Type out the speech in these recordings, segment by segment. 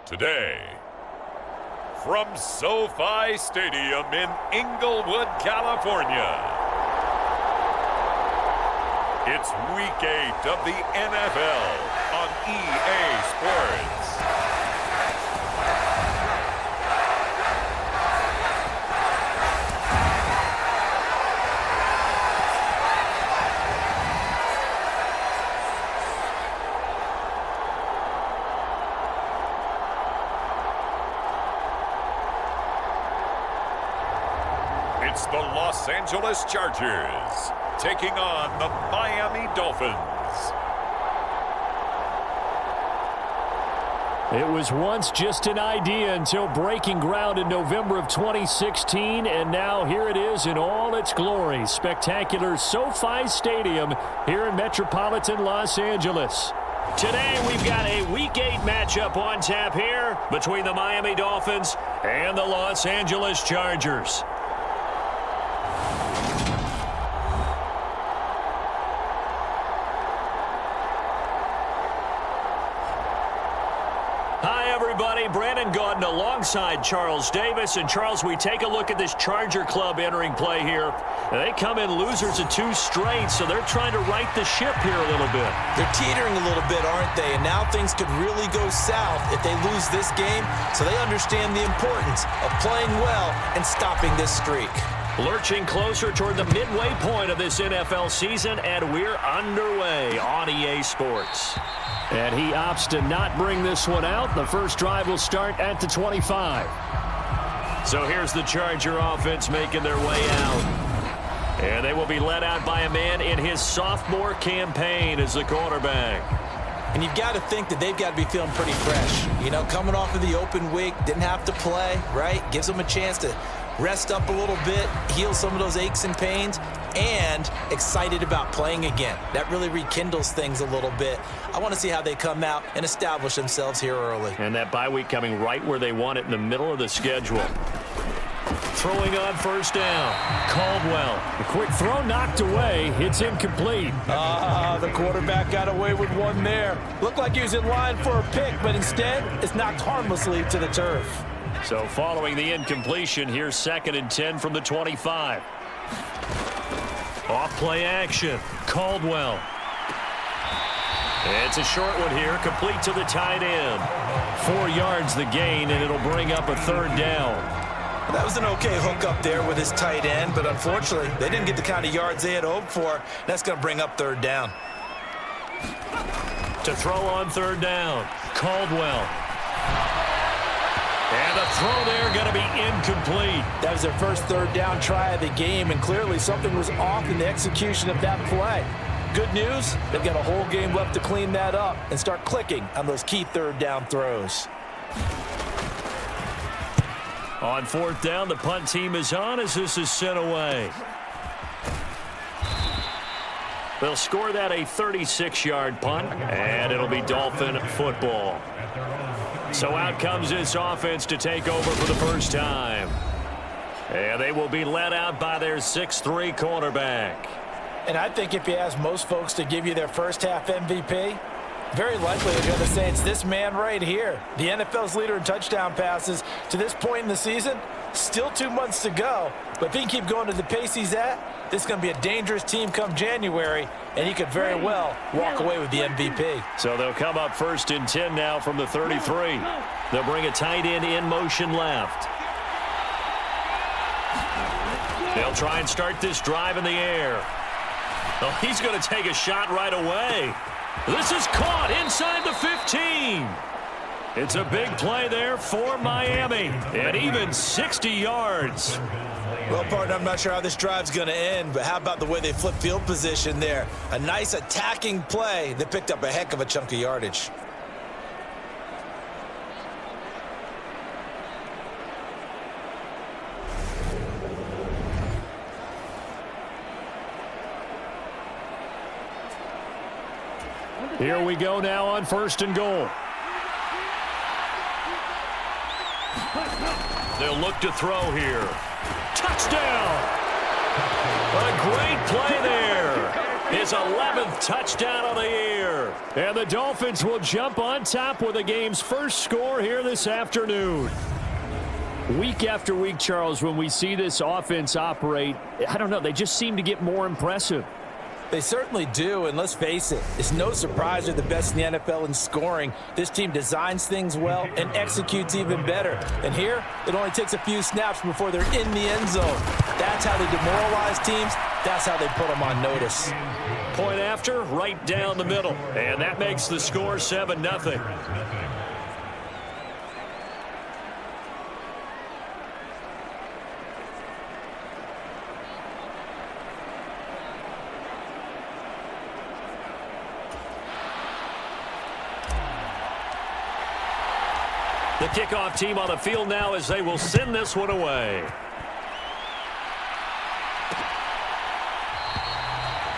Today, from SoFi Stadium in Inglewood, California, it's Week 8 of the NFL on EA Sports. It's the Los Angeles Chargers taking on the Miami Dolphins. It was once just an idea until breaking ground in November of 2016, and now here it is in all its glory. Spectacular SoFi Stadium here in metropolitan Los Angeles. Today we've got a Week 8 matchup on tap here between the Miami Dolphins and the Los Angeles Chargers. Brandon Gaudin alongside Charles Davis. And Charles, we take a look at this Charger club entering play here. They come in losers of 2 straight, so they're trying to right the ship here a little bit. They're teetering a little bit, aren't they? And now things could really go south if they lose this game, so they understand the importance of playing well and stopping this streak. Lurching closer toward the midway point of this NFL season, and we're underway on EA Sports. And he opts to not bring this one out. The first drive will start at the 25. So here's the Charger offense making their way out. And they will be led out by a man in his sophomore campaign as the quarterback. And you've got to think that they've got to be feeling pretty fresh. You know, coming off of the open week, didn't have to play, right? Gives them a chance to rest up a little bit, heal some of those aches and pains, and excited about playing again. That really rekindles things a little bit. I want to see how they come out and establish themselves here early. And that bye week coming right where they want it in the middle of the schedule. Throwing on first down, Caldwell. A quick throw knocked away. It's incomplete. The quarterback got away with one there. Looked like he was in line for a pick, but instead it's knocked harmlessly to the turf. So following the incompletion, here's 2nd and 10 from the 25. Off play action, Caldwell. It's a short one here, complete to the tight end. 4 yards the gain, and it'll bring up a 3rd down. That was an okay hook up there with his tight end, but unfortunately, they didn't get the kind of yards they had hoped for. That's going to bring up 3rd down. To throw on 3rd down, Caldwell. And the throw there going to be incomplete. That was their first 3rd down try of the game, and clearly something was off in the execution of that play. Good news, they've got a whole game left to clean that up and start clicking on those key 3rd down throws. On 4th down, the punt team is on as this is sent away. They'll score that a 36-yard punt, and it'll be Dolphin football. So out comes this offense to take over for the first time. And they will be led out by their 6'3" quarterback. And I think if you ask most folks to give you their first half MVP, very likely they're going to say it's this man right here. The NFL's leader in touchdown passes to this point in the season. Still 2 months to go. But if he can keep going at the pace he's at, this is going to be a dangerous team come January, and he could very well walk away with the MVP. So they'll come up 1st and 10 now from the 33. They'll bring a tight end in motion left. They'll try and start this drive in the air. Oh, he's going to take a shot right away. This is caught inside the 15. It's a big play there for Miami, and even 60 yards. Well, partner, I'm not sure how this drive's going to end, but how about the way they flip field position there? A nice attacking play that picked up a heck of a chunk of yardage. Here we go now on 1st and goal. They'll look to throw here. Touchdown! A great play there. His 11th touchdown of the year. And the Dolphins will jump on top with the game's first score here this afternoon. Week after week, Charles, when we see this offense operate, I don't know, they just seem to get more impressive. They certainly do, and let's face it, it's no surprise they're the best in the NFL in scoring. This team designs things well and executes even better. And here, it only takes a few snaps before they're in the end zone. That's how they demoralize teams. That's how they put them on notice. Point after, right down the middle. And that makes the score 7-0. The kickoff team on the field now as they will send this one away.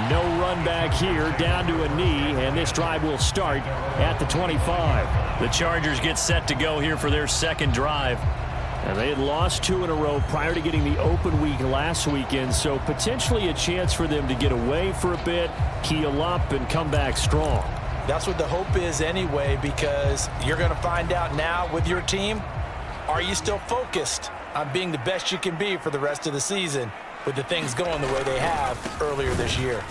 No run back here, down to a knee, and this drive will start at the 25. The Chargers get set to go here for their second drive. And they had lost 2 in a row prior to getting the open week last weekend, so potentially a chance for them to get away for a bit, heal up, and come back strong. That's what the hope is anyway, because you're going to find out now with your team, are you still focused on being the best you can be for the rest of the season with the things going the way they have earlier this year?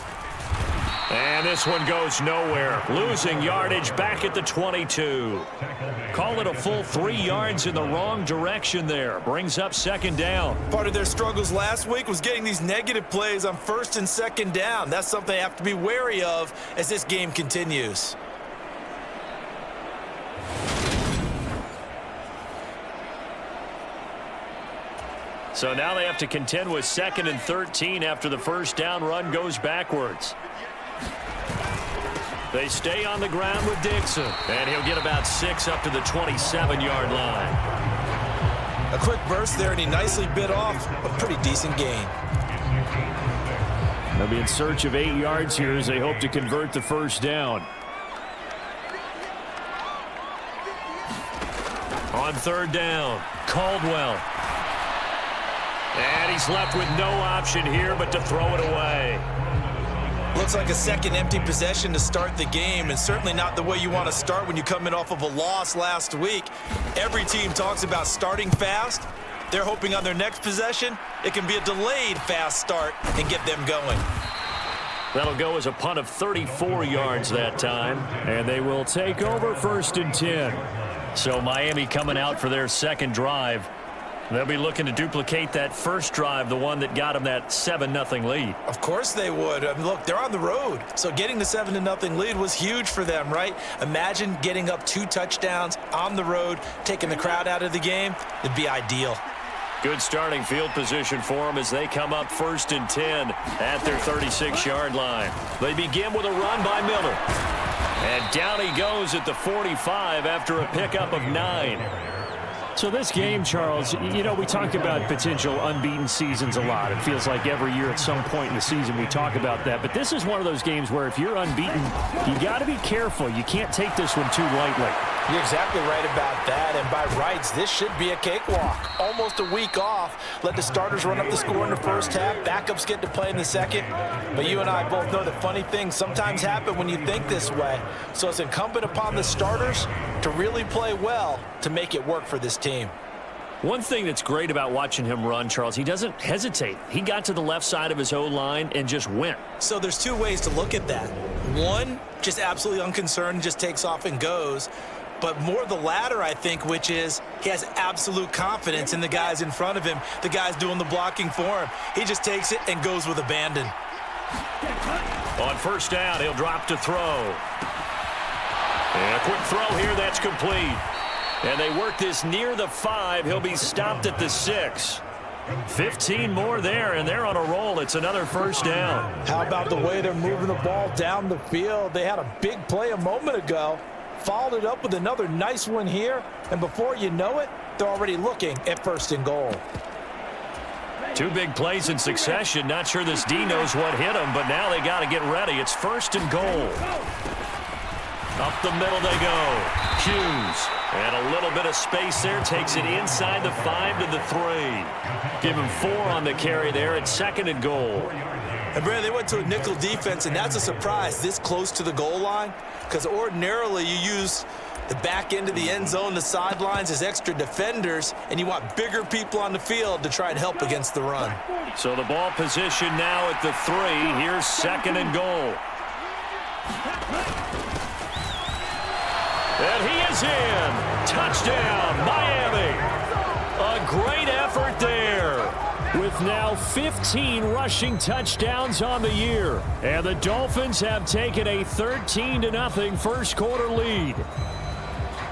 And this one goes nowhere. Losing yardage back at the 22. Call it a full 3 yards in the wrong direction there. Brings up second down. Part of their struggles last week was getting these negative plays on first and second down. That's something they have to be wary of as this game continues. So now they have to contend with 2nd and 13 after the first down run goes backwards. They stay on the ground with Dixon, and he'll get about 6 up to the 27-yard line. A quick burst there, and he nicely bit off a pretty decent gain. They'll be in search of 8 yards here as they hope to convert the first down. On third down, Caldwell. And he's left with no option here but to throw it away. Looks like a second empty possession to start the game, and certainly not the way you want to start when you're coming off of a loss last week. Every team talks about starting fast. They're hoping on their next possession, it can be a delayed fast start and get them going. That'll go as a punt of 34 yards that time, and they will take over 1st and 10. So Miami coming out for their second drive. They'll be looking to duplicate that first drive, the one that got them that 7-0 lead. Of course they would. I mean, look, they're on the road. So getting the 7-0 lead was huge for them, right? Imagine getting up 2 touchdowns on the road, taking the crowd out of the game. It'd be ideal. Good starting field position for them as they come up 1st and 10 at their 36-yard line. They begin with a run by Miller. And down he goes at the 45 after a pickup of 9. So this game, Charles, you know, we talk about potential unbeaten seasons a lot. It feels like every year at some point in the season we talk about that. But this is one of those games where if you're unbeaten, you got to be careful. You can't take this one too lightly. You're exactly right about that, and by rights, this should be a cakewalk. Almost a week off. Let the starters run up the score in the first half. Backups get to play in the second. But you and I both know that funny things sometimes happen when you think this way. So it's incumbent upon the starters to really play well to make it work for this team. One thing that's great about watching him run, Charles, he doesn't hesitate. He got to the left side of his O-line and just went. So there's 2 ways to look at that. One, just absolutely unconcerned, just takes off and goes. But more the latter, I think, which is he has absolute confidence in the guys in front of him, the guys doing the blocking for him. He just takes it and goes with abandon. On first down, he'll drop to throw. And a quick throw here, that's complete. And they work this near the 5. He'll be stopped at the 6. 15 more there, and they're on a roll. It's another first down. How about the way they're moving the ball down the field? They had a big play a moment ago. Followed it up with another nice one here, and before you know it, they're already looking at 1st and goal. 2 big plays in succession. Not sure this D knows what hit him, but now they got to get ready. It's 1st and goal. Up the middle they go. Hughes, and a little bit of space there. Takes it inside the 5 to the 3. Give him 4 on the carry there at 2nd and goal. And Brad, they went to a nickel defense, and that's a surprise this close to the goal line, because ordinarily you use the back end of the end zone, the sidelines as extra defenders, and you want bigger people on the field to try and help against the run. So the ball position now at the 3. Here's 2nd and goal. And he is in. Touchdown, Miami. A great effort there. With now 15 rushing touchdowns on the year. And the Dolphins have taken a 13-0 first quarter lead.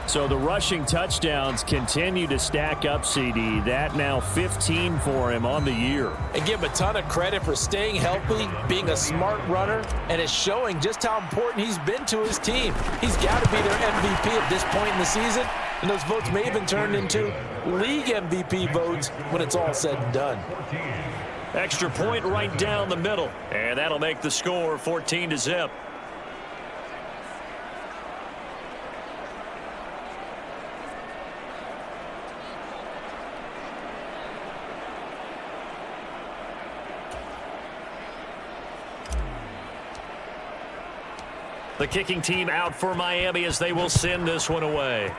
So the rushing touchdowns continue to stack up, CD. That now 15 for him on the year. And give him a ton of credit for staying healthy, being a smart runner, and it's showing just how important he's been to his team. He's got to be their MVP at this point in the season, and those votes may have been turned into league MVP votes when it's all said and done. Extra point right down the middle, and that'll make the score 14-0. The kicking team out for Miami as they will send this one away.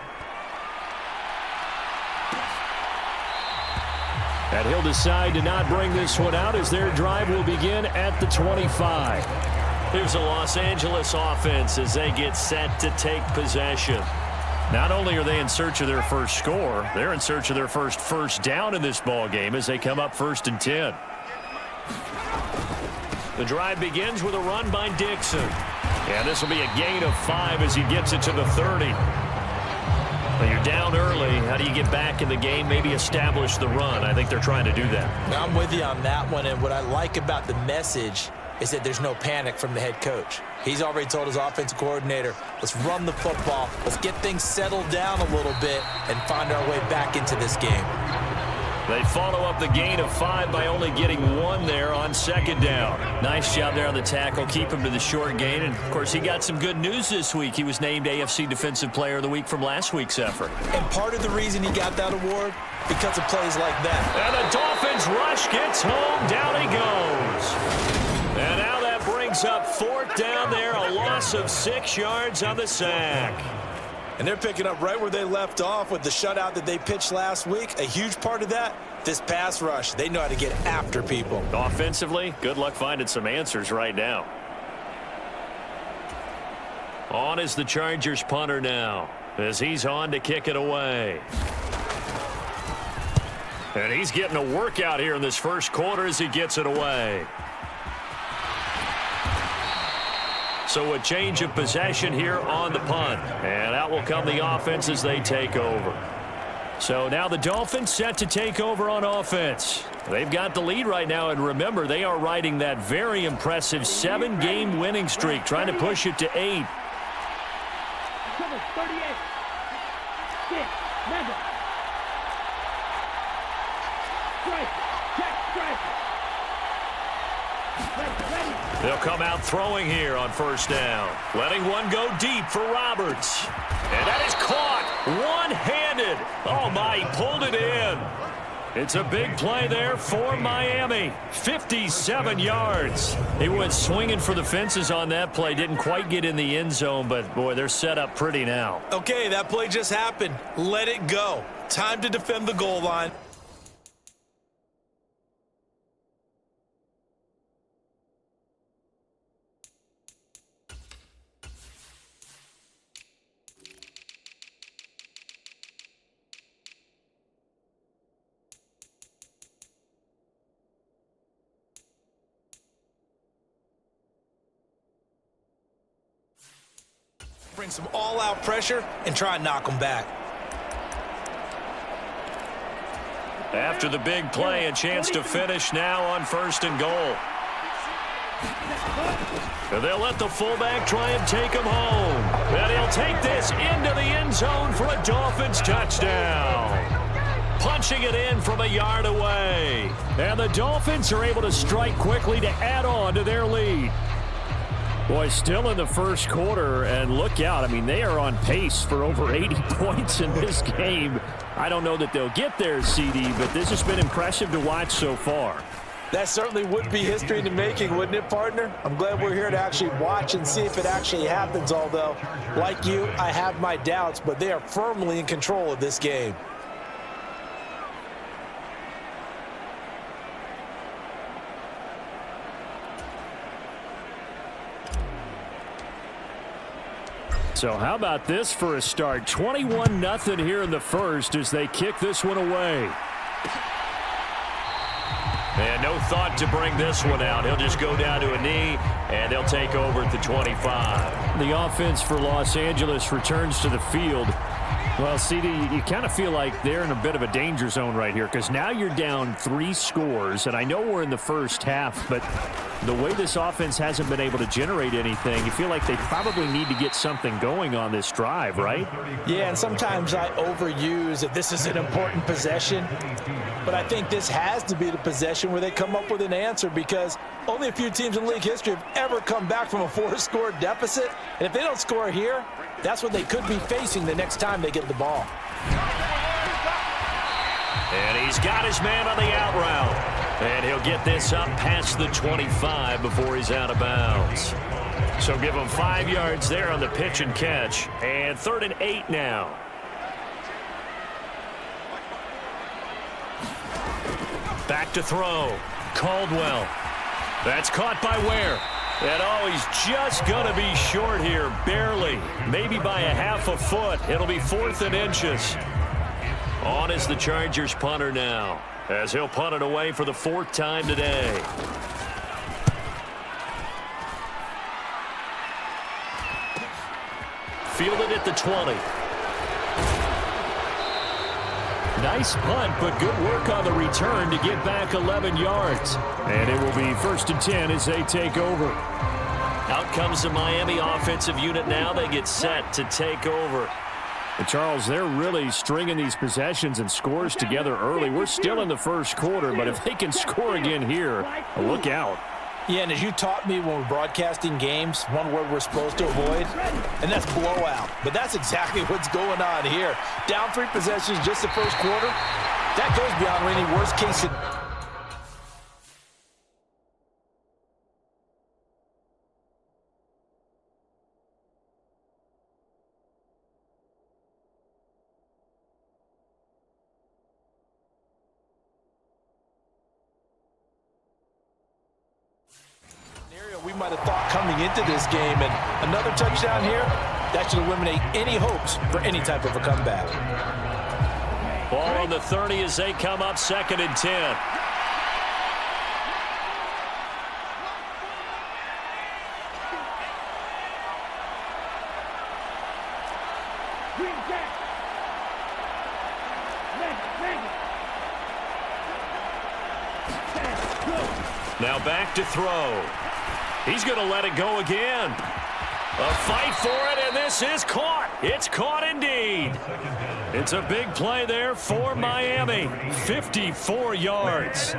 And he'll decide to not bring this one out as their drive will begin at the 25. Here's a Los Angeles offense as they get set to take possession. Not only are they in search of their first score, they're in search of their first down in this ball game as they come up 1st and 10. The drive begins with a run by Dixon. And this will be a gain of 5 as he gets it to the 30. Well, you're down early. How do you get back in the game, maybe establish the run? I think they're trying to do that. Now, I'm with you on that one, and what I like about the message is that there's no panic from the head coach. He's already told his offensive coordinator, let's run the football, let's get things settled down a little bit and find our way back into this game. They follow up the gain of 5 by only getting 1 there on 2nd down. Nice job there on the tackle. Keep him to the short gain. And, of course, he got some good news this week. He was named AFC Defensive Player of the Week from last week's effort. And part of the reason he got that award, because of plays like that. And the Dolphins rush gets home. Down he goes. And now that brings up 4th down there. A loss of 6 yards on the sack. And they're picking up right where they left off with the shutout that they pitched last week. A huge part of that, this pass rush. They know how to get after people. Offensively, good luck finding some answers right now. On is the Chargers punter now as he's on to kick it away. And he's getting a workout here in this first quarter as he gets it away. So a change of possession here on the punt. And out will come the offense as they take over. So now the Dolphins set to take over on offense. They've got the lead right now, and remember, they are riding that very impressive 7-game winning streak, trying to push it to 8. They'll come out throwing here on 1st down. Letting one go deep for Roberts. And that is caught one-handed. Oh, my, he pulled it in. It's a big play there for Miami. 57 yards. He went swinging for the fences on that play. Didn't quite get in the end zone, but, boy, they're set up pretty now. Okay, that play just happened. Let it go. Time to defend the goal line. Bring some all-out pressure and try and knock them back. After the big play, a chance to finish now on 1st and goal. And they'll let the fullback try and take him home. And he'll take this into the end zone for a Dolphins touchdown. Punching it in from a yard away. And the Dolphins are able to strike quickly to add on to their lead. Boy, still in the first quarter, and look out. I mean, they are on pace for over 80 points in this game. I don't know that they'll get there, CD, but this has been impressive to watch so far. That certainly would be history in the making, wouldn't it, partner? I'm glad we're here to actually watch and see if it actually happens, although, like you, I have my doubts, but they are firmly in control of this game. So how about this for a start? 21-0 here in the first as they kick this one away. And no thought to bring this one out. He'll just go down to a knee, and they'll take over at the 25. The offense for Los Angeles returns to the field. Well, CD, you kind of feel like they're in a bit of a danger zone right here because now you're down 3 scores, and I know we're in the first half, but the way this offense hasn't been able to generate anything, you feel like they probably need to get something going on this drive, right? Yeah, and sometimes I overuse that this is an important possession, but I think this has to be the possession where they come up with an answer because only a few teams in league history have ever come back from a 4-score deficit, and if they don't score here, that's what they could be facing the next time they get the ball. And he's got his man on the out route. And he'll get this up past the 25 before he's out of bounds. So give him 5 yards there on the pitch and catch. And 3rd and 8 now. Back to throw. Caldwell. That's caught by Ware. And oh, he's just going to be short here, barely. Maybe by a half a foot. It'll be 4th and inches. On is the Chargers punter now, as he'll punt it away for the 4th time today. Fielded at the 20. Nice punt, but good work on the return to get back 11 yards. And it will be 1st and 10 as they take over. Out comes the Miami offensive unit now. They get set to take over. And Charles, they're really stringing these possessions and scores together early. We're still in the first quarter, but if they can score again here, look out. Yeah, and as you taught me when we're broadcasting games, one word we're supposed to avoid, and that's blowout. But that's exactly what's going on here. Down 3 possessions just the first quarter. That goes beyond any worst case scenario. We might have thought coming into this game, and another touchdown here, that should eliminate any hopes for any type of a comeback. Ball on the 30 as they come up 2nd and 10. Now back to throw. He's going to let it go again. A fight for it, and this is caught. It's caught indeed. It's a big play there for Miami. 54 yards.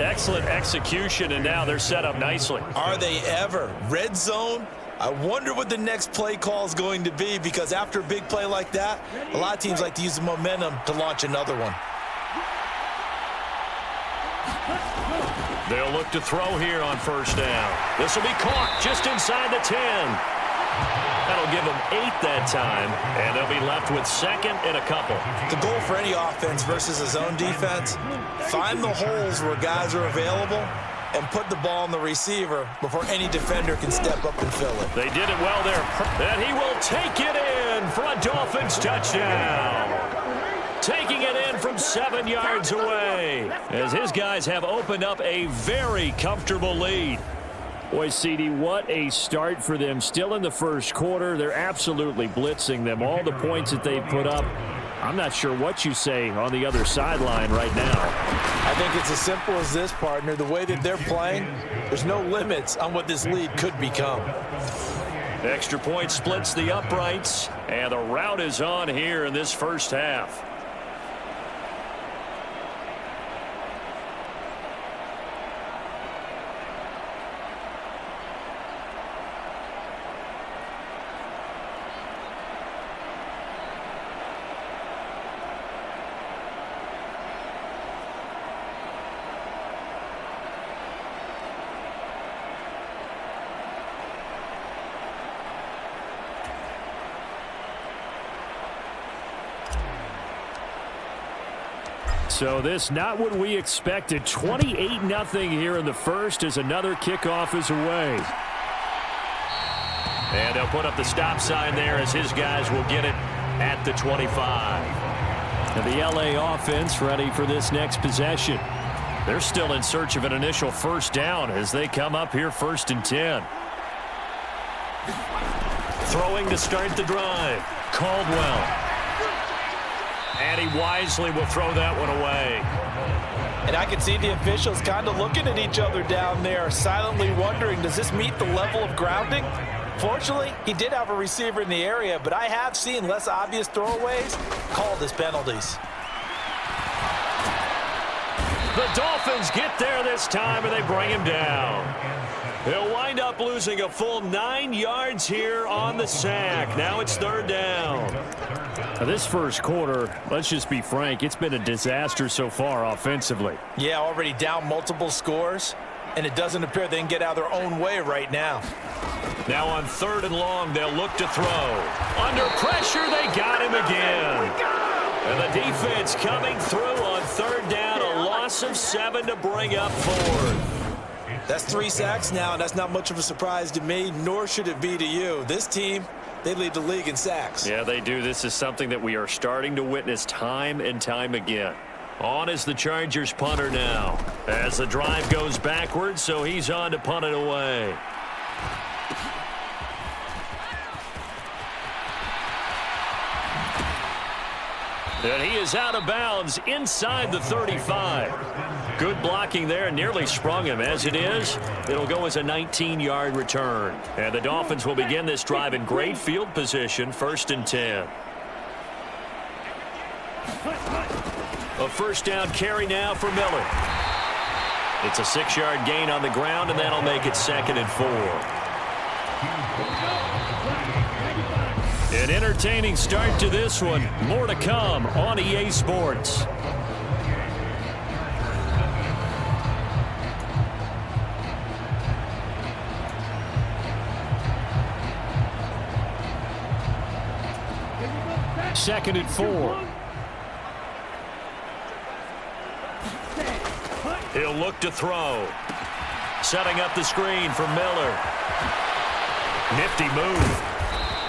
Excellent execution, and now they're set up nicely. Are they ever? Red zone? I wonder what the next play call is going to be, because after a big play like that, a lot of teams like to use the momentum to launch another one. They'll look to throw here on 1st down. This will be caught just inside the 10. That'll give them 8 that time, and they'll be left with 2nd and a couple. The goal for any offense versus a zone defense, find the holes where guys are available and put the ball on the receiver before any defender can step up and fill it. They did it well there. And he will take it in for a Dolphins touchdown. Taking it in from 7 yards away as his guys have opened up a very comfortable lead. Boy, CD, what a start for them. Still in the first quarter. They're absolutely blitzing them. All the points that they put up, I'm not sure what you say on the other sideline right now. I think it's as simple as this, partner. The way that they're playing, there's no limits on what this lead could become. Extra point splits the uprights, and the route is on here in this first half. So this not what we expected. 28-0 here in the first as another kickoff is away. And they'll put up the stop sign there as his guys will get it at the 25. And the LA offense ready for this next possession. They're still in search of an initial first down as they come up here 1st and 10. Throwing to start the drive, Caldwell. And he wisely will throw that one away. And I can see the officials kind of looking at each other down there, silently wondering, does this meet the level of grounding? Fortunately, he did have a receiver in the area, but I have seen less obvious throwaways called as penalties. The Dolphins get there this time, and they bring him down. He'll wind up losing a full 9 yards here on the sack. Now it's 3rd down. Now this first quarter, let's just be frank, it's been a disaster so far offensively. Yeah, already down multiple scores, and it doesn't appear they can get out of their own way right now. Now on 3rd and long, they'll look to throw. Under pressure, they got him again. And the defense coming through on 3rd down, a loss of 7 to bring up 4th. That's 3 sacks now, and that's not much of a surprise to me, nor should it be to you. This team, they lead the league in sacks. Yeah, they do. This is something that we are starting to witness time and time again. On is the Chargers punter now. As the drive goes backwards, so he's on to punt it away. And he is out of bounds inside the 35. Good blocking there, nearly sprung him. As it is, it'll go as a 19-yard return. And the Dolphins will begin this drive in great field position, 1st and 10. A first down carry now for Miller. It's a 6-yard gain on the ground, and that'll make it 2nd and 4. An entertaining start to this one. More to come on EA Sports. Second and 4. He'll look to throw. Setting up the screen for Miller. Nifty move.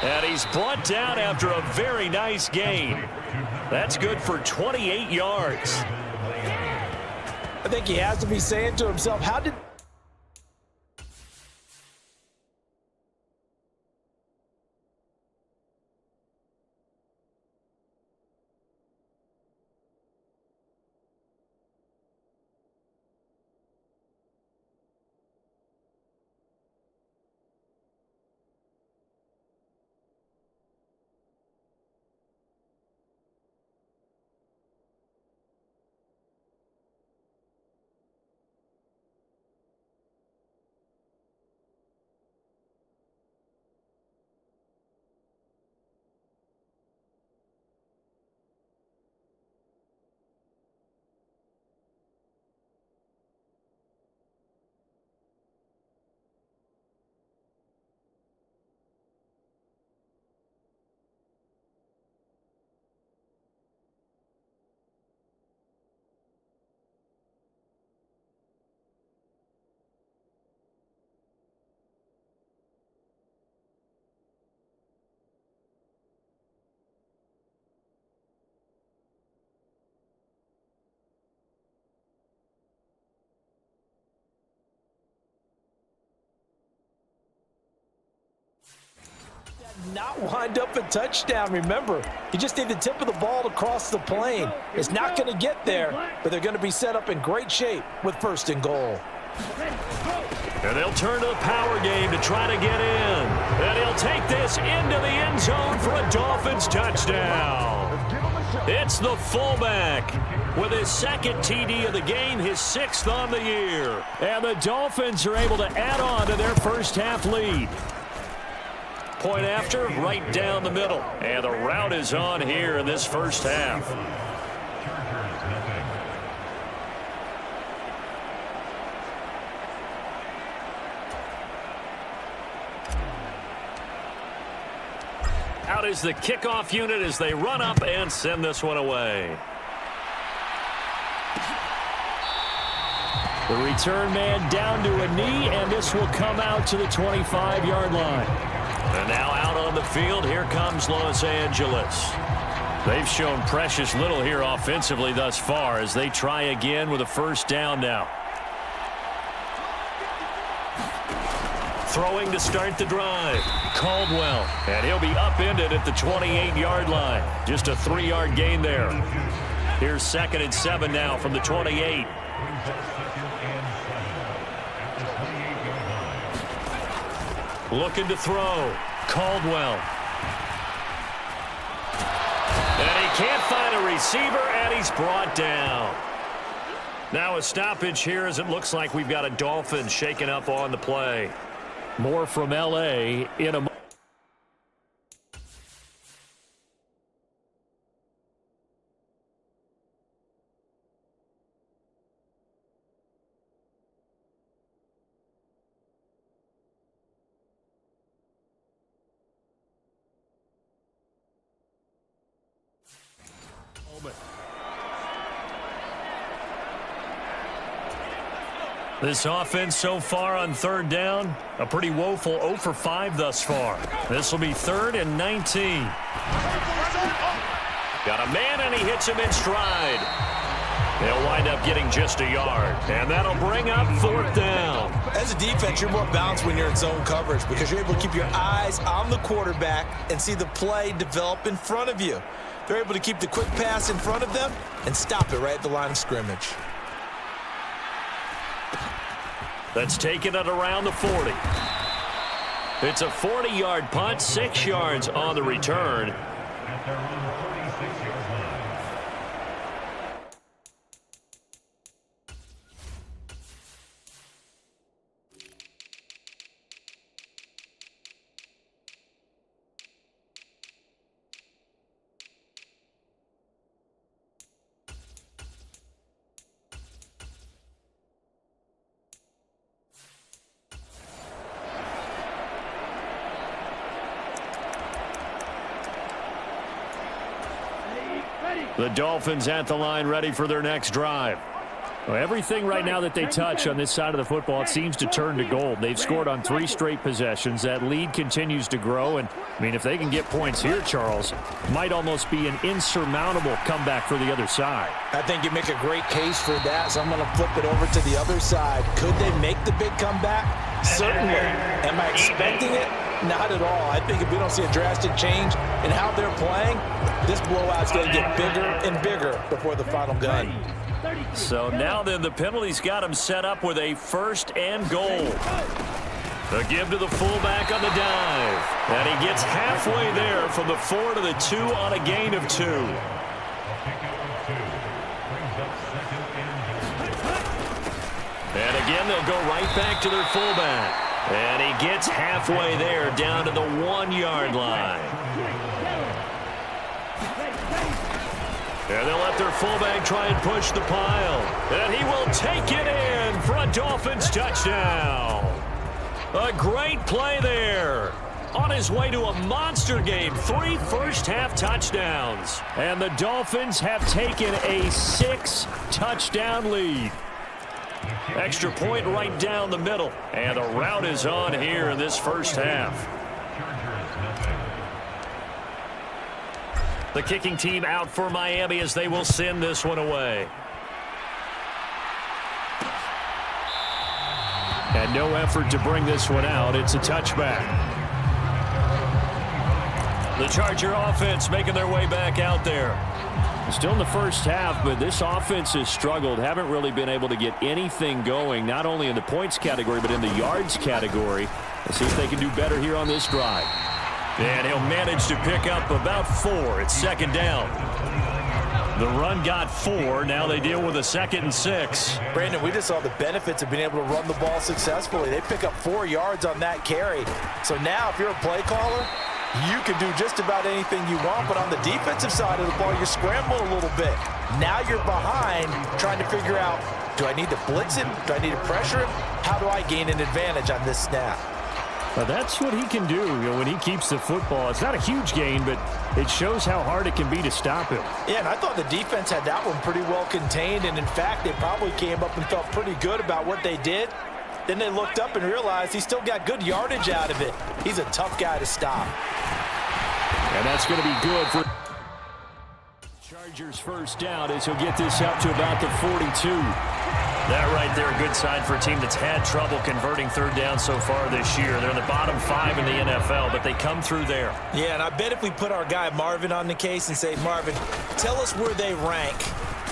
And he's brought down after a very nice gain. That's good for 28 yards. I think he has to be saying to himself, how did... not wind up a touchdown. Remember, you just need the tip of the ball to cross the plane. It's not going to get there, but they're going to be set up in great shape with 1st and goal. And they'll turn to the power game to try to get in. And he'll take this into the end zone for a Dolphins touchdown. It's the fullback with his 2nd TD of the game, his 6th on the year. And the Dolphins are able to add on to their first half lead. Point after, right down the middle. And the route is on here in this first half. Out is the kickoff unit as they run up and send this one away. The return man down to a knee, and this will come out to the 25-yard line. And now out on the field, here comes Los Angeles. They've shown precious little here offensively thus far as they try again with a first down now. Throwing to start the drive, Caldwell. And he'll be upended at the 28-yard line. Just a 3-yard gain there. Here's 2nd and 7 now from the 28. Looking to throw, Caldwell. And he can't find a receiver, and he's brought down. Now a stoppage here as it looks like we've got a Dolphins shaken up on the play. More from L.A. in a moment. This offense so far on 3rd down, a pretty woeful 0 for 5 thus far. This will be 3rd and 19. Got a man, and he hits him in stride. They'll wind up getting just a yard, and that'll bring up 4th down. As a defense, you're more balanced when you're in zone coverage because you're able to keep your eyes on the quarterback and see the play develop in front of you. They're able to keep the quick pass in front of them and stop it right at the line of scrimmage. That's taken it around the 40. It's a 40-yard punt, 6 yards on the return. The Dolphins at the line, ready for their next drive. Well, everything right now that they touch on this side of the football, it seems to turn to gold. They've scored on 3 straight possessions. That lead continues to grow. And, I mean, if they can get points here, Charles, might almost be an insurmountable comeback for the other side. I think you make a great case for that, so I'm going to flip it over to the other side. Could they make the big comeback? Certainly. Am I expecting it? Not at all. I think if we don't see a drastic change in how they're playing, this blowout's going to get bigger and bigger before the final gun. So now then the penalty's got him set up with a 1st and goal. The give to the fullback on the dive. And he gets halfway there from the 4 to the 2 on a gain of 2. And again, they'll go right back to their fullback. And he gets halfway there down to the 1-yard line. And they'll let their fullback try and push the pile. And he will take it in for a Dolphins touchdown. A great play there. On his way to a monster game, 3 first-half touchdowns. And the Dolphins have taken a 6-touchdown lead. Extra point right down the middle. And the route is on here in this first half. The kicking team out for Miami as they will send this one away. And no effort to bring this one out. It's a touchback. The Charger offense making their way back out there. Still in the first half, but this offense has struggled. Haven't really been able to get anything going, not only in the points category, but in the yards category. Let's see if they can do better here on this drive. And he'll manage to pick up about 4. It's 2nd down. The run got 4. Now they deal with a 2nd and 6. Brandon, we just saw the benefits of being able to run the ball successfully. They pick up 4 yards on that carry. So now if you're a play caller, you can do just about anything you want, but on the defensive side of the ball, you're scrambling a little bit. Now you're behind trying to figure out, do I need to blitz him? Do I need to pressure him? How do I gain an advantage on this snap? Well, that's what he can do, when he keeps the football. It's not a huge gain, but it shows how hard it can be to stop him. Yeah, and I thought the defense had that one pretty well contained, and in fact, they probably came up and felt pretty good about what they did. Then they looked up and realized he still got good yardage out of it. He's a tough guy to stop. And that's going to be good for Chargers first down as he'll get this up to about the 42. That right there, a good sign for a team that's had trouble converting third down so far this year. They're in the bottom 5 in the NFL, but they come through there. Yeah, and I bet if we put our guy Marvin on the case and say, Marvin, tell us where they rank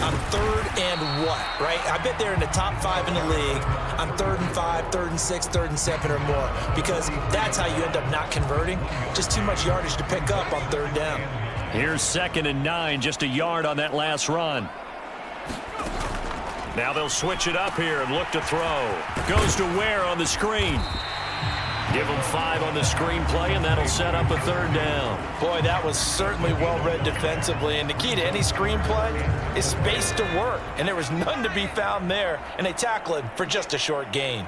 on third and what, right? I bet they're in the top 5 in the league on 3rd and 5, 3rd and 6, 3rd and 7 or more, because that's how you end up not converting. Just too much yardage to pick up on third down. Here's 2nd and 9, just a yard on that last run. Now they'll switch it up here and look to throw. Goes to Ware on the screen. Give them 5 on the screenplay, and that'll set up a third down. Boy, that was certainly well-read defensively, and the key to any screenplay is space to work, and there was none to be found there, and they tackle it for just a short gain.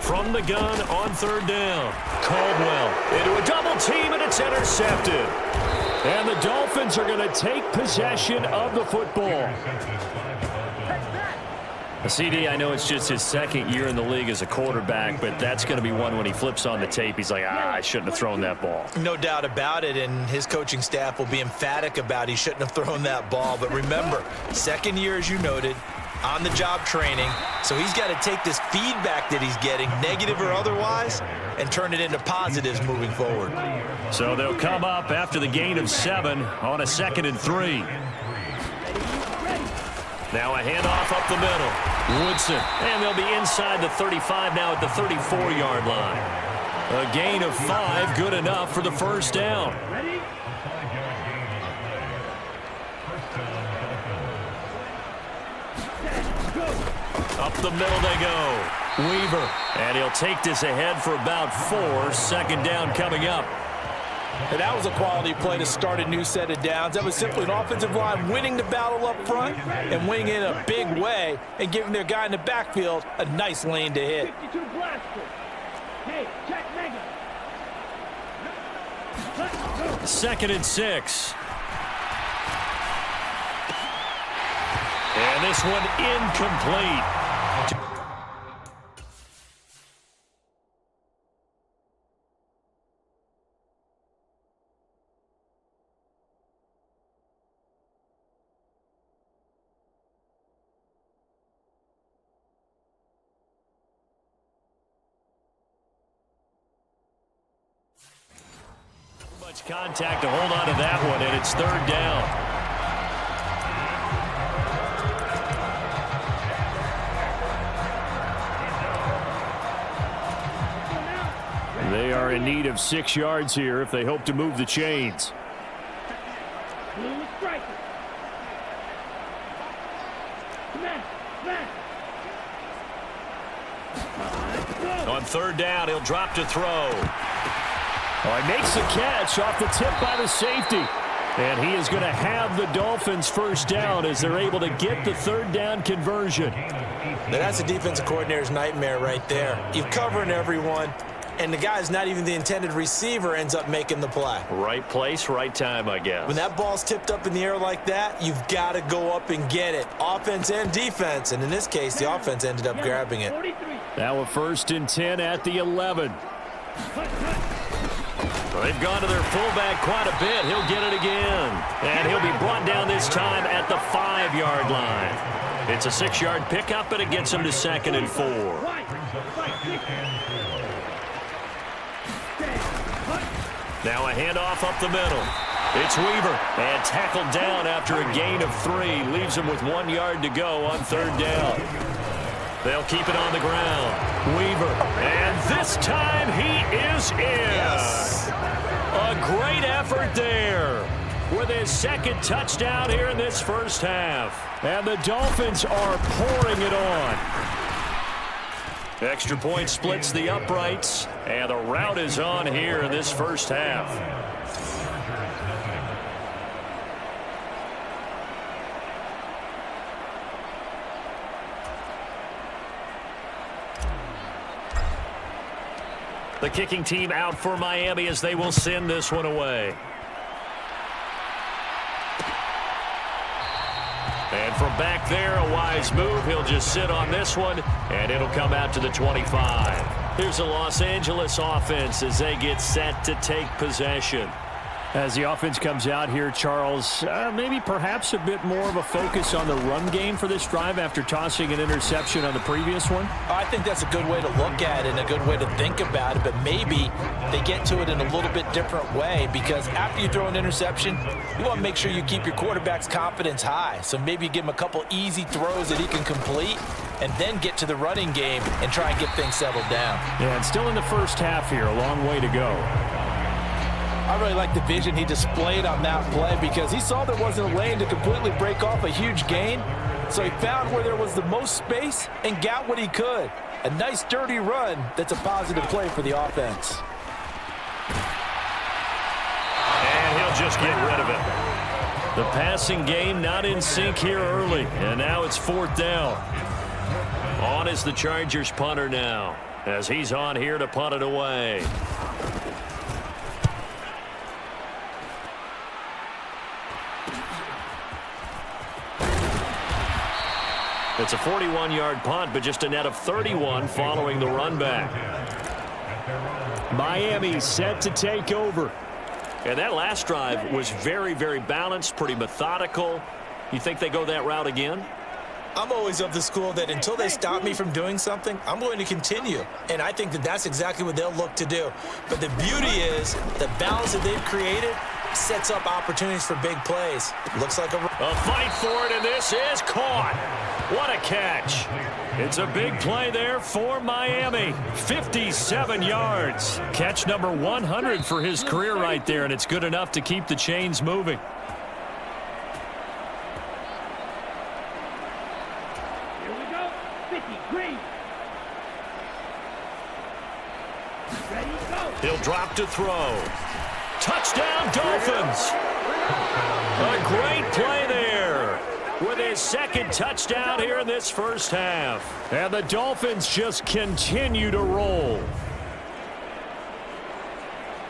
From the gun on third down. Caldwell into a double team, and it's intercepted. And the Dolphins are going to take possession of the football. CD, I know it's just his 2nd year in the league as a quarterback, but that's going to be one when he flips on the tape. He's like, I shouldn't have thrown that ball. No doubt about it, and his coaching staff will be emphatic about he shouldn't have thrown that ball. But remember, 2nd year, as you noted, on-the-job training, so he's got to take this feedback that he's getting, negative or otherwise, and turn it into positives moving forward. So they'll come up after the gain of 7 on a 2nd and 3. Now a handoff up the middle. Woodson, and they'll be inside the 35 now at the 34-yard line. A gain of 5, good enough for the first down. Up the middle they go. Weaver, and he'll take this ahead for about 4. 2nd down coming up. And that was a quality play to start a new set of downs. That was simply an offensive line winning the battle up front and winning in a big way and giving their guy in the backfield a nice lane to hit. Second and 6. And this one incomplete. Much contact to hold on to that one, and it's 3rd down. They are in need of 6 yards here if they hope to move the chains. On 3rd down, he'll drop to throw. Oh, he makes the catch off the tip by the safety. And he is going to have the Dolphins first down as they're able to get the 3rd down conversion. Now that's a defensive coordinator's nightmare right there. You're covering everyone, and the guy's not even the intended receiver ends up making the play. Right place, right time, I guess. When that ball's tipped up in the air like that, you've got to go up and get it. Offense and defense, and in this case, the offense ended up grabbing it. Now a 1st and 10 at the 11. They've gone to their fullback quite a bit. He'll get it again. And he'll be brought down this time at the 5-yard line. It's a 6-yard pickup, and it gets him to 2nd and 4. Now a handoff up the middle. It's Weaver, and tackled down after a gain of 3. Leaves him with 1 yard to go on 3rd down. They'll keep it on the ground. Weaver, and this time he is in. Yes. A great effort there with his 2nd touchdown here in this first half. And the Dolphins are pouring it on. Extra point splits the uprights, and the rout is on here in this first half. The kicking team out for Miami as they will send this one away. And from back there, a wise move. He'll just sit on this one, and it'll come out to the 25. Here's the Los Angeles offense as they get set to take possession. As the offense comes out here, Charles, maybe perhaps a bit more of a focus on the run game for this drive after tossing an interception on the previous one? I think that's a good way to look at it and a good way to think about it, but maybe they get to it in a little bit different way because after you throw an interception, you want to make sure you keep your quarterback's confidence high. So maybe you give him a couple easy throws that he can complete and then get to the running game and try and get things settled down. Yeah, and still in the first half here, a long way to go. I really like the vision he displayed on that play because he saw there wasn't a lane to completely break off a huge gain. So he found where there was the most space and got what he could. A nice dirty run that's a positive play for the offense. And he'll just get rid of it. The passing game not in sync here early. And now it's 4th down. On is the Chargers punter now as he's on here to punt it away. It's a 41-yard punt, but just a net of 31 following the run back. Miami set to take over. And that last drive was very, very balanced, pretty methodical. You think they go that route again? I'm always of the school that until they stop me from doing something, I'm going to continue. And I think that that's exactly what they'll look to do. But the beauty is the balance that they've created sets up opportunities for big plays. Looks like a fight for it, and this is caught. What a catch. It's a big play there for Miami. 57 yards. Catch number 100 for his career right there, and it's good enough to keep the chains moving. Here we go. 50, green. Ready, go. He'll drop to throw. Touchdown, Dolphins. A great play there with his second touchdown here in this first half. And the Dolphins just continue to roll.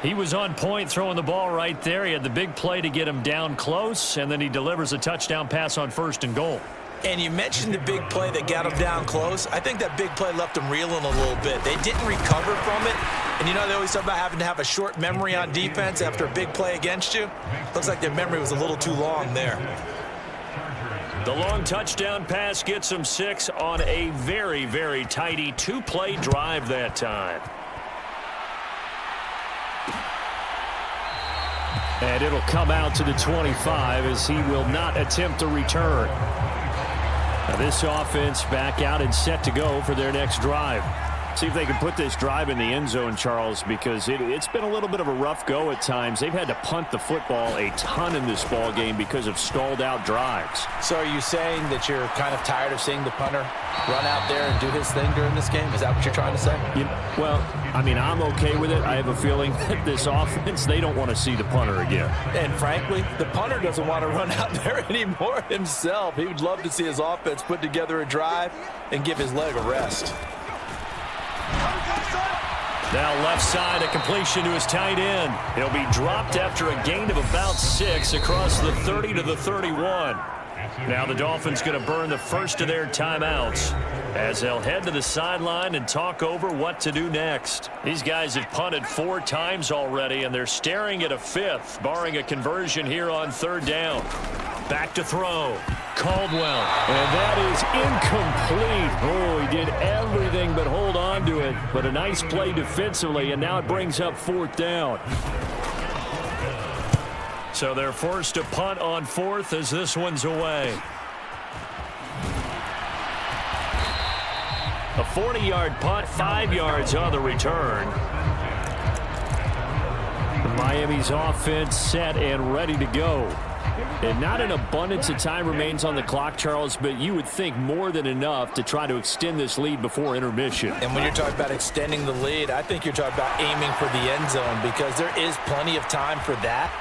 He was on point throwing the ball right there. He had the big play to get him down close, and then he delivers a touchdown pass on 1st and goal. And you mentioned the big play that got him down close. I think that big play left him reeling a little bit. They didn't recover from it. And you know they always talk about having to have a short memory on defense after a big play against you. Looks like their memory was a little too long there. The long touchdown pass gets him 6 on a very, very tidy 2-play drive that time. And it'll come out to the 25 as he will not attempt a return. Now this offense back out and set to go for their next drive. See if they can put this drive in the end zone, Charles, because it's been a little bit of a rough go at times. They've had to punt the football a ton in this ball game because of stalled out drives. So are you saying that you're kind of tired of seeing the punter run out there and do his thing during this game? Is that what you're trying to say? Well, I mean, I'm okay with it. I have a feeling that this offense, they don't want to see the punter again. And frankly, the punter doesn't want to run out there anymore himself. He would love to see his offense put together a drive and give his leg a rest. Now left side, a completion to his tight end. He'll be dropped after a gain of about 6 across the 30 to the 31. Now the Dolphins going to burn the first of their timeouts as they'll head to the sideline and talk over what to do next. These guys have punted 4 times already, and they're staring at a 5th, barring a conversion here on 3rd down. Back to throw. Caldwell. And that is incomplete. Oh, he did everything but hold on to it. But a nice play defensively, and now it brings up 4th down. So they're forced to punt on 4th as this one's away. A 40-yard punt, 5 yards on the return. Miami's offense set and ready to go. And not an abundance of time remains on the clock, Charles, but you would think more than enough to try to extend this lead before intermission. And when you're talking about extending the lead, I think you're talking about aiming for the end zone because there is plenty of time for that.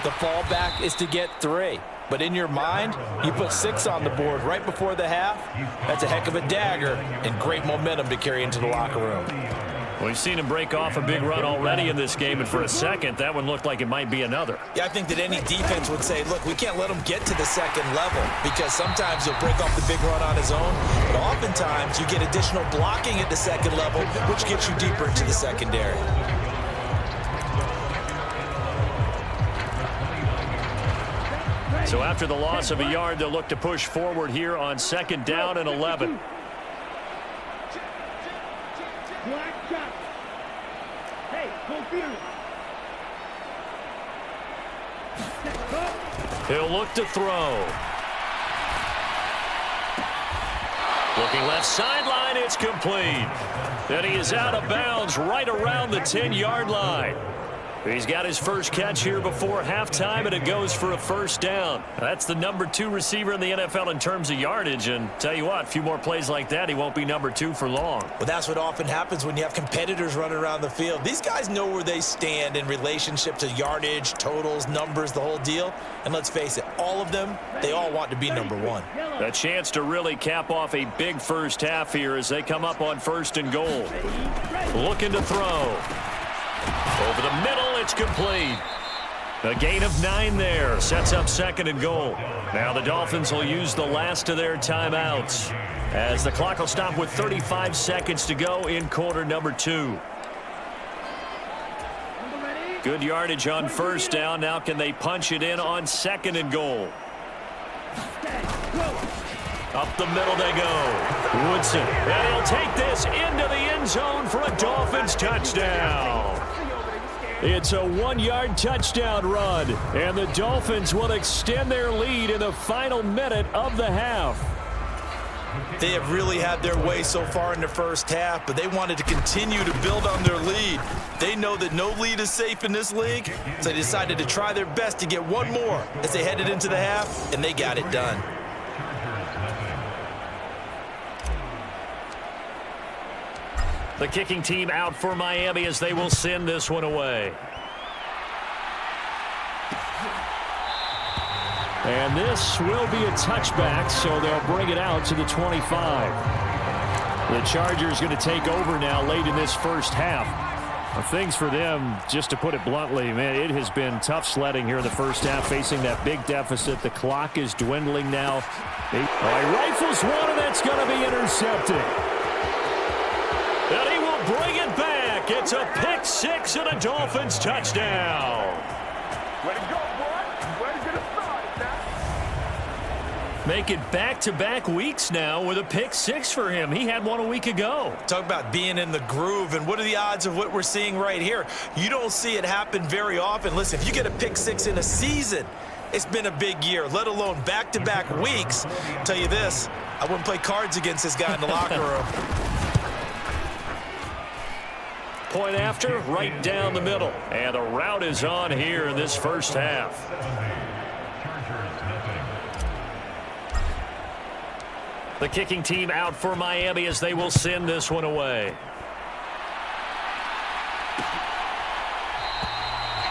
The fallback is to get 3. But in your mind, you put 6 on the board right before the half. That's a heck of a dagger and great momentum to carry into the locker room. Well, We've seen him break off a big run already in this game, and for a second, that one looked like it might be another. Yeah, I think that any defense would say, look, we can't let him get to the second level because sometimes he'll break off the big run on his own, but oftentimes you get additional blocking at the second level, which gets you deeper into the secondary. So after the loss of a yard, they'll look to push forward here on 2nd down and 11. Black shot. Hey, forcefield. He'll look to throw. Looking left sideline, it's complete. And he is out of bounds right around the 10-yard line. He's got his first catch here before halftime, and it goes for a first down. That's the number 2 receiver in the NFL in terms of yardage, and tell you what, a few more plays like that, he won't be number 2 for long. Well, that's what often happens when you have competitors running around the field. These guys know where they stand in relationship to yardage, totals, numbers, the whole deal. And let's face it, all of them, they all want to be number 1. A chance to really cap off a big first half here as they come up on 1st and goal. Looking to throw. Over the middle, it's complete. A gain of 9 there. Sets up 2nd and goal. Now the Dolphins will use the last of their timeouts as the clock will stop with 35 seconds to go in quarter number 2. Good yardage on 1st down. Now can they punch it in on 2nd and goal? Up the middle they go. Woodson. And he'll take this into the end zone for a Dolphins touchdown. It's a 1-yard touchdown run, and the Dolphins will extend their lead in the final minute of the half. They have really had their way so far in the first half, but they wanted to continue to build on their lead. They know that no lead is safe in this league, so they decided to try their best to get one more as they headed into the half, and they got it done. The kicking team out for Miami as they will send this one away. And this will be a touchback, so they'll bring it out to the 25. The Chargers going to take over now late in this first half. Things for them, just to put it bluntly, man, it has been tough sledding here in the first half, facing that big deficit. The clock is dwindling now. He rifles one, and that's going to be intercepted. And he will bring it back. It's a pick 6 and a Dolphins touchdown. Way to go, boy. Way to get it started now. Make it back-to-back weeks now with a pick 6 for him. He had one a week ago. Talk about being in the groove, and what are the odds of what we're seeing right here? You don't see it happen very often. Listen, if you get a pick 6 in a season, it's been a big year, let alone back-to-back weeks. I'll tell you this, I wouldn't play cards against this guy in the locker room. Point after, right down the middle. And the route is on here in this first half. The kicking team out for Miami as they will send this one away.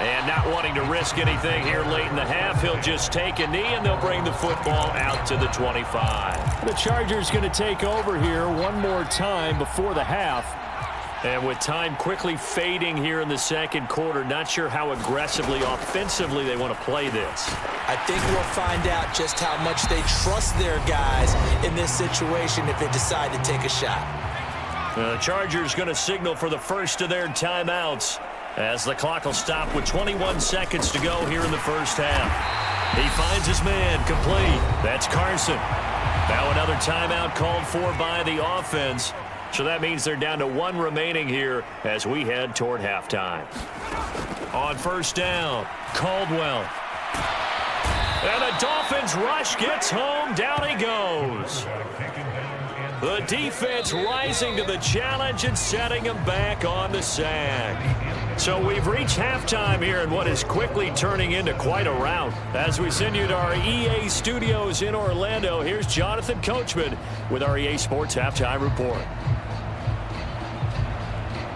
And not wanting to risk anything here late in the half, he'll just take a knee and they'll bring the football out to the 25. The Chargers going to take over here one more time before the half. And with time quickly fading here in the second quarter, not sure how aggressively, offensively they want to play this. I think we'll find out just how much they trust their guys in this situation if they decide to take a shot. The Chargers going to signal for the first of their timeouts as the clock will stop with 21 seconds to go here in the first half. He finds his man complete. That's Carson. Now another timeout called for by the offense. So that means they're down to 1 remaining here as we head toward halftime. On first down, Caldwell. And the Dolphins rush gets home. Down he goes. The defense rising to the challenge and setting him back on the sack. So we've reached halftime here in what is quickly turning into quite a rout. As we send you to our EA studios in Orlando, here's Jonathan Coachman with our EA Sports Halftime Report.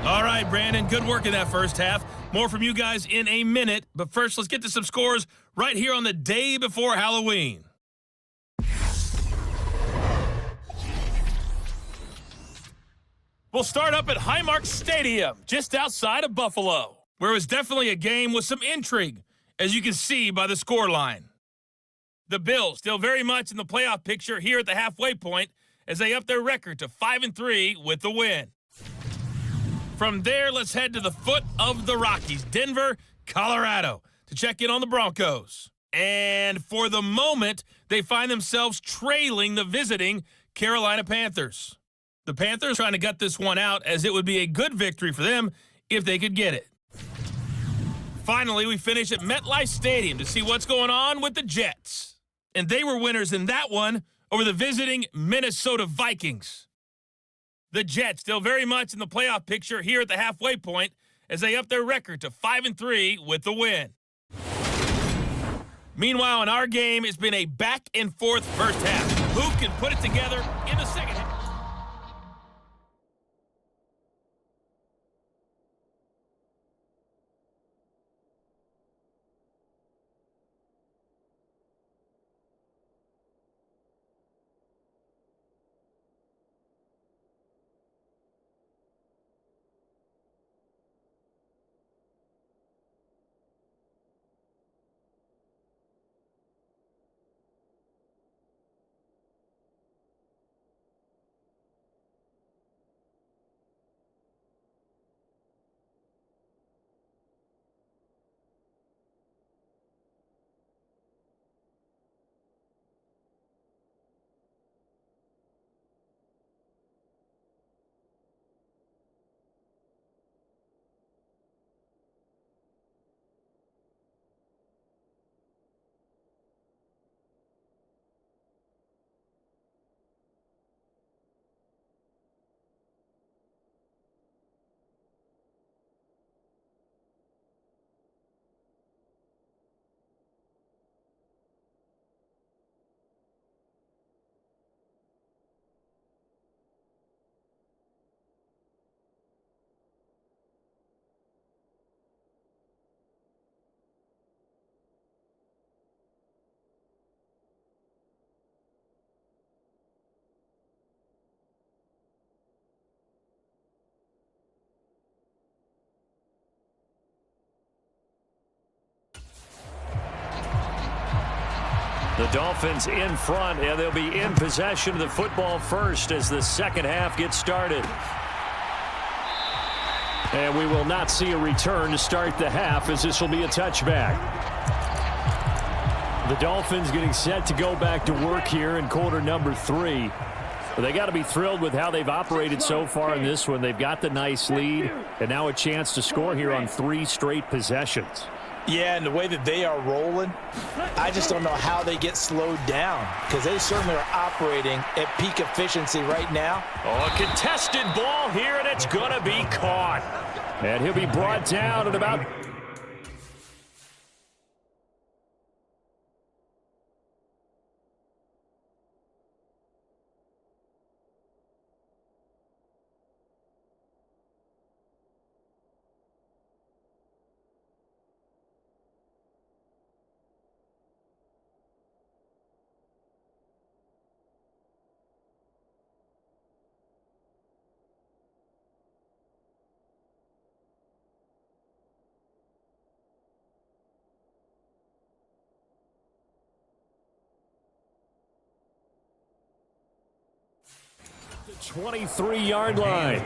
All right, Brandon, good work in that first half. More from you guys in a minute. But first, let's get to some scores right here on the day before Halloween. We'll start up at Highmark Stadium, just outside of Buffalo, where it was definitely a game with some intrigue, as you can see by the scoreline. The Bills still very much in the playoff picture here at the halfway point as they up their record to 5-3 with the win. From there, let's head to the foot of the Rockies, Denver, Colorado, to check in on the Broncos. And for the moment, they find themselves trailing the visiting Carolina Panthers. The Panthers trying to gut this one out, as it would be a good victory for them if they could get it. Finally, we finish at MetLife Stadium to see what's going on with the Jets. And they were winners in that one over the visiting Minnesota Vikings. The Jets still very much in the playoff picture here at the halfway point as they up their record to 5-3 with the win. Meanwhile, in our game, it's been a back-and-forth first half. Who can put it together in the second half? The Dolphins in front, and they'll be in possession of the football first as the second half gets started. And we will not see a return to start the half, as this will be a touchback. The Dolphins getting set to go back to work here in quarter number 3. They got to be thrilled with how they've operated so far in this one. They've got the nice lead, and now a chance to score here on 3 straight possessions. Yeah, and the way that they are rolling, I just don't know how they get slowed down, because they certainly are operating at peak efficiency right now. Oh, a contested ball here, and it's going to be caught. And he'll be brought down at about... the 23-yard line.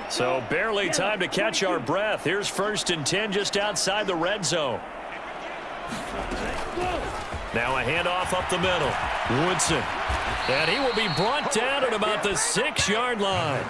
So barely time to catch our breath. Here's 1st and 10 just outside the red zone. Now a handoff up the middle. Woodson. And he will be brought down at about the 6-yard line.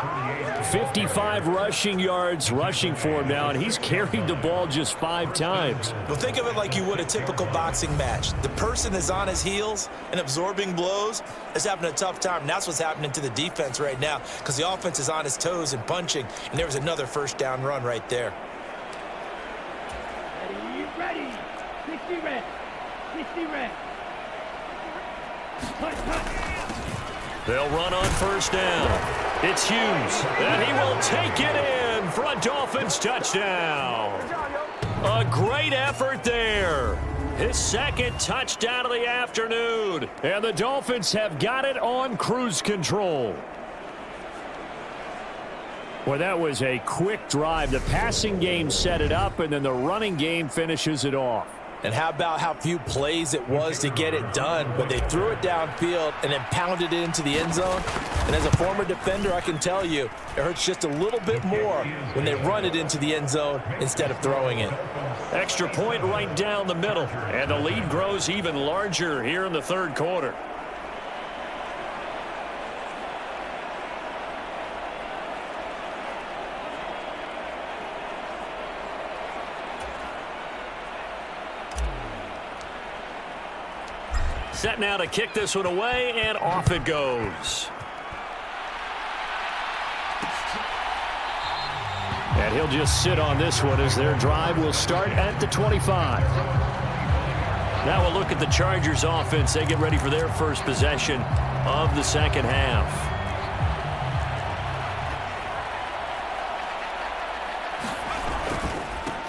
55 rushing yards rushing for him now, and he's carried the ball just 5 times. Well, think of it like you would a typical boxing match. The person is on his heels and absorbing blows is having a tough time. And that's what's happening to the defense right now, because the offense is on his toes and punching, and there was another first down run right there. Ready. 60 red. 60 red. They'll run on first down. It's Hughes, and he will take it in for a Dolphins touchdown. A great effort there. his second touchdown of the afternoon. And the Dolphins have got it on cruise control. Well, that was a quick drive. The passing game set it up, and then the running game finishes it off. And how about how few plays it was to get it done, but they threw it downfield and then pounded it into the end zone. And as a former defender, I can tell you, it hurts just a little bit more when they run it into the end zone instead of throwing it. Extra point right down the middle, and the lead grows even larger here in the third quarter. Set now to kick this one away, and off it goes. And he'll just sit on this one as their drive will start at the 25. Now we'll look at the Chargers offense. They get ready for their first possession of the second half.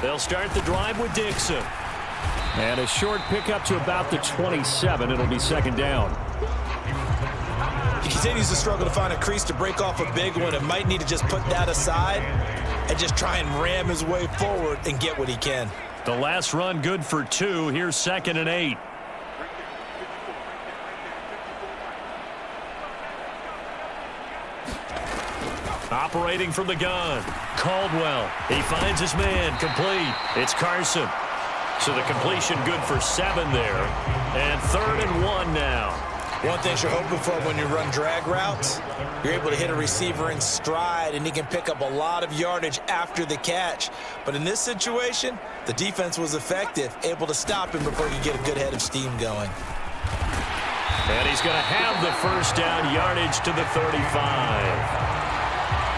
They'll start the drive with Dixon. And a short pickup to about the 27. It'll be second down. He continues to struggle to find a crease to break off a big one and might need to just put that aside and just try and ram his way forward and get what he can. The last run good for 2. Here's 2nd and 8. Operating from the gun. Caldwell. He finds his man. Complete. It's Carson. So the completion good for 7 there. And 3rd and 1 now. One thing you're hoping for when you run drag routes, you're able to hit a receiver in stride and he can pick up a lot of yardage after the catch. But in this situation, the defense was effective, able to stop him before he could get a good head of steam going. And he's going to have the first down, yardage to the 35.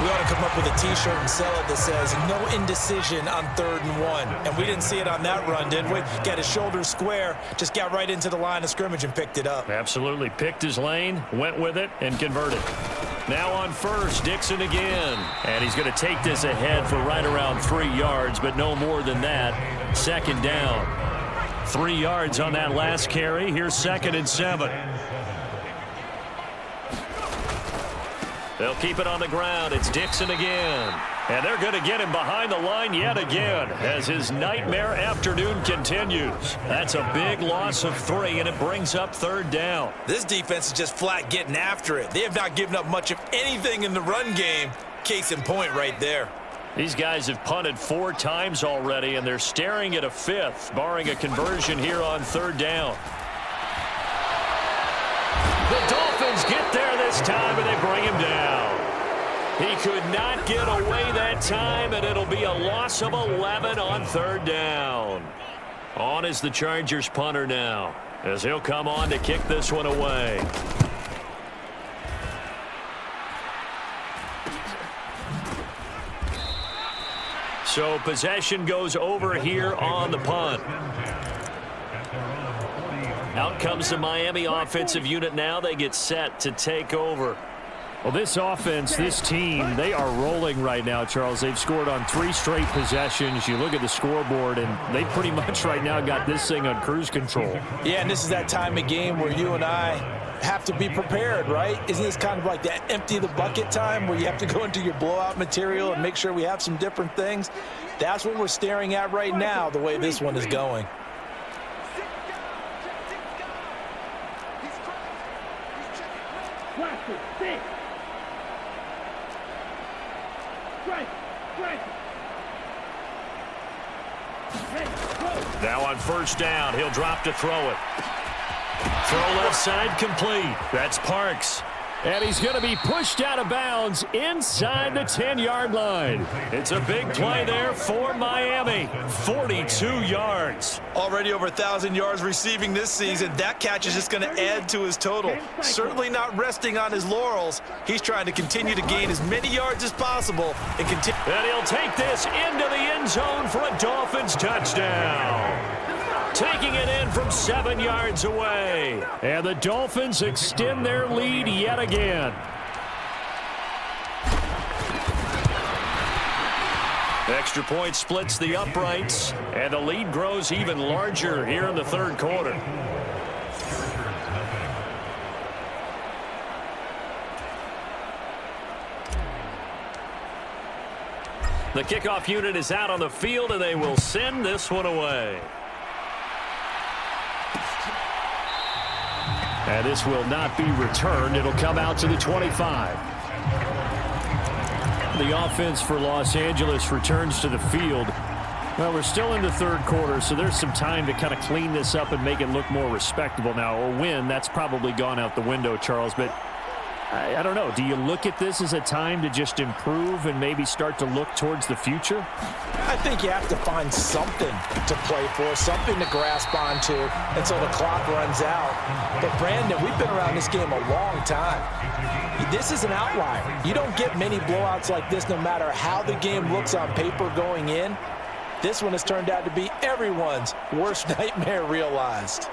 We ought to come up with a T-shirt and sell it that says, no indecision on 3rd and 1. And we didn't see it on that run, did we? Got his shoulders square, just got right into the line of scrimmage and picked it up. Absolutely. Picked his lane, went with it, and converted. Now on first, Dixon again. And he's going to take this ahead for right around 3 yards, but no more than that. Second down. 3 yards on that last carry. Here's 2nd and 7. They'll keep it on the ground. It's Dixon again. And they're going to get him behind the line yet again as his nightmare afternoon continues. That's a big loss of 3, and it brings up 3rd down. This defense is just flat getting after it. They have not given up much of anything in the run game. Case in point right there. These guys have punted 4 times already, and they're staring at a 5th, barring a conversion here on 3rd down. The Dolphins get there this time, and they bring him down. He could not get away that time, and it'll be a loss of 11 on 3rd down. On is the Chargers punter now, as he'll come on to kick this one away. So possession goes over here on the punt. Out comes the Miami offensive unit now. They get set to take over. Well, this offense, this team, they are rolling right now, Charles. They've scored on 3 straight possessions. You look at the scoreboard, and they pretty much right now got this thing on cruise control. Yeah, and this is that time of game where you and I have to be prepared, right? Isn't this kind of like that empty the bucket time where you have to go into your blowout material and make sure we have some different things? That's what we're staring at right now, the way this one is going. Now on first down, he'll drop to throw it. Throw left side complete. That's Parks. And he's going to be pushed out of bounds inside the 10-yard line. It's a big play there for Miami. 42 yards. Already over 1,000 yards receiving this season. That catch is just going to add to his total. Certainly not resting on his laurels. He's trying to continue to gain as many yards as possible and continue. And he'll take this into the end zone for a Dolphins touchdown. Taking it in from 7 yards away. And the Dolphins extend their lead yet again. Extra point splits the uprights, and the lead grows even larger here in the third quarter. The kickoff unit is out on the field, and they will send this one away. And this will not be returned. It'll come out to the 25. The offense for Los Angeles returns to the field. Well, we're still in the third quarter, so there's some time to kind of clean this up and make it look more respectable now. Or win, that's probably gone out the window, Charles. But I don't know. Do you look at this as a time to just improve and maybe start to look towards the future? I think you have to find something to play for, something to grasp onto until the clock runs out. But, Brandon, we've been around this game a long time. This is an outlier. You don't get many blowouts like this no matter how the game looks on paper going in. This one has turned out to be everyone's worst nightmare realized.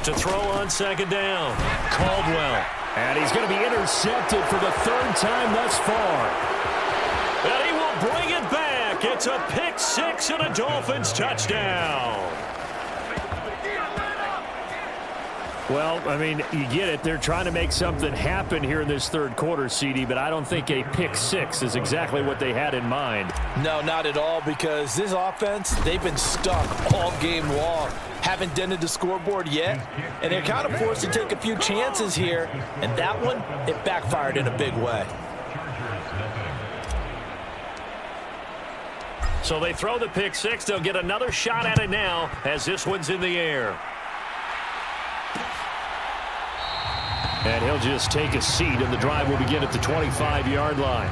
To throw on second down, Caldwell. And he's going to be intercepted for the third time thus far. And he will bring it back. It's a pick six and a Dolphins touchdown. Well, I mean, you get it. They're trying to make something happen here in this third quarter, CD, but I don't think a pick six is exactly what they had in mind. No, not at all, because this offense, they've been stuck all game long. Haven't dented the scoreboard yet, and they're kind of forced to take a few chances here, and that one, it backfired in a big way. So they throw the pick six. They'll get another shot at it now as this one's in the air. And he'll just take a seat, and the drive will begin at the 25-yard line.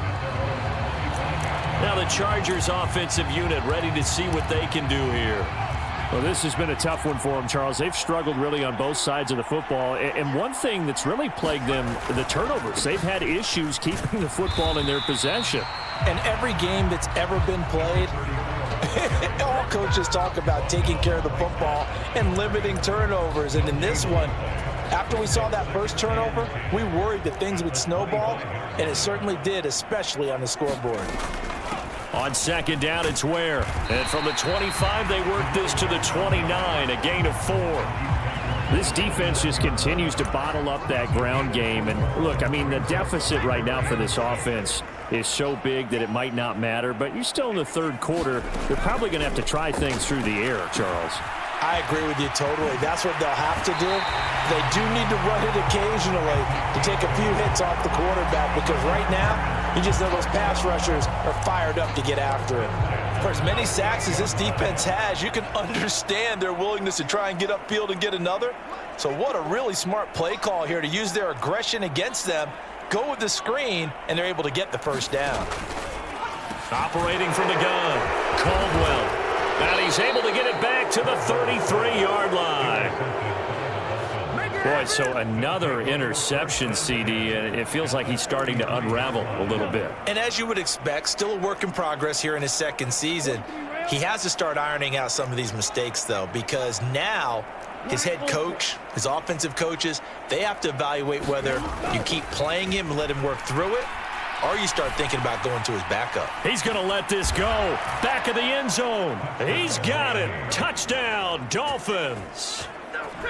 Now the Chargers offensive unit ready to see what they can do here. Well, this has been a tough one for them, Charles. They've struggled really on both sides of the football. And one thing that's really plagued them, the turnovers. They've had issues keeping the football in their possession. And every game that's ever been played, all coaches talk about taking care of the football and limiting turnovers. And in this one, after we saw that first turnover, we worried that things would snowball, and it certainly did, especially on the scoreboard. On second down, it's Ware. And from the 25, they work this to the 29, a gain of 4. This defense just continues to bottle up that ground game. And look, I mean, the deficit right now for this offense is so big that it might not matter. But you're still in the third quarter. They're probably going to have to try things through the air, Charles. I agree with you totally. That's what they'll have to do. They do need to run it occasionally to take a few hits off the quarterback, because right now, you just know those pass rushers are fired up to get after it. For as many sacks as this defense has, you can understand their willingness to try and get upfield and get another. So what a really smart play call here to use their aggression against them, go with the screen, and they're able to get the first down. Operating from the gun, Caldwell. And he's able to get it back to the 33-yard line. Boy, so another interception, CD, and it feels like he's starting to unravel a little bit. And as you would expect, still a work in progress here in his second season. He has to start ironing out some of these mistakes, though, because now his head coach, his offensive coaches, they have to evaluate whether you keep playing him and let him work through it, or you start thinking about going to his backup. He's going to let this go. Back of the end zone. He's got it. Touchdown, Dolphins.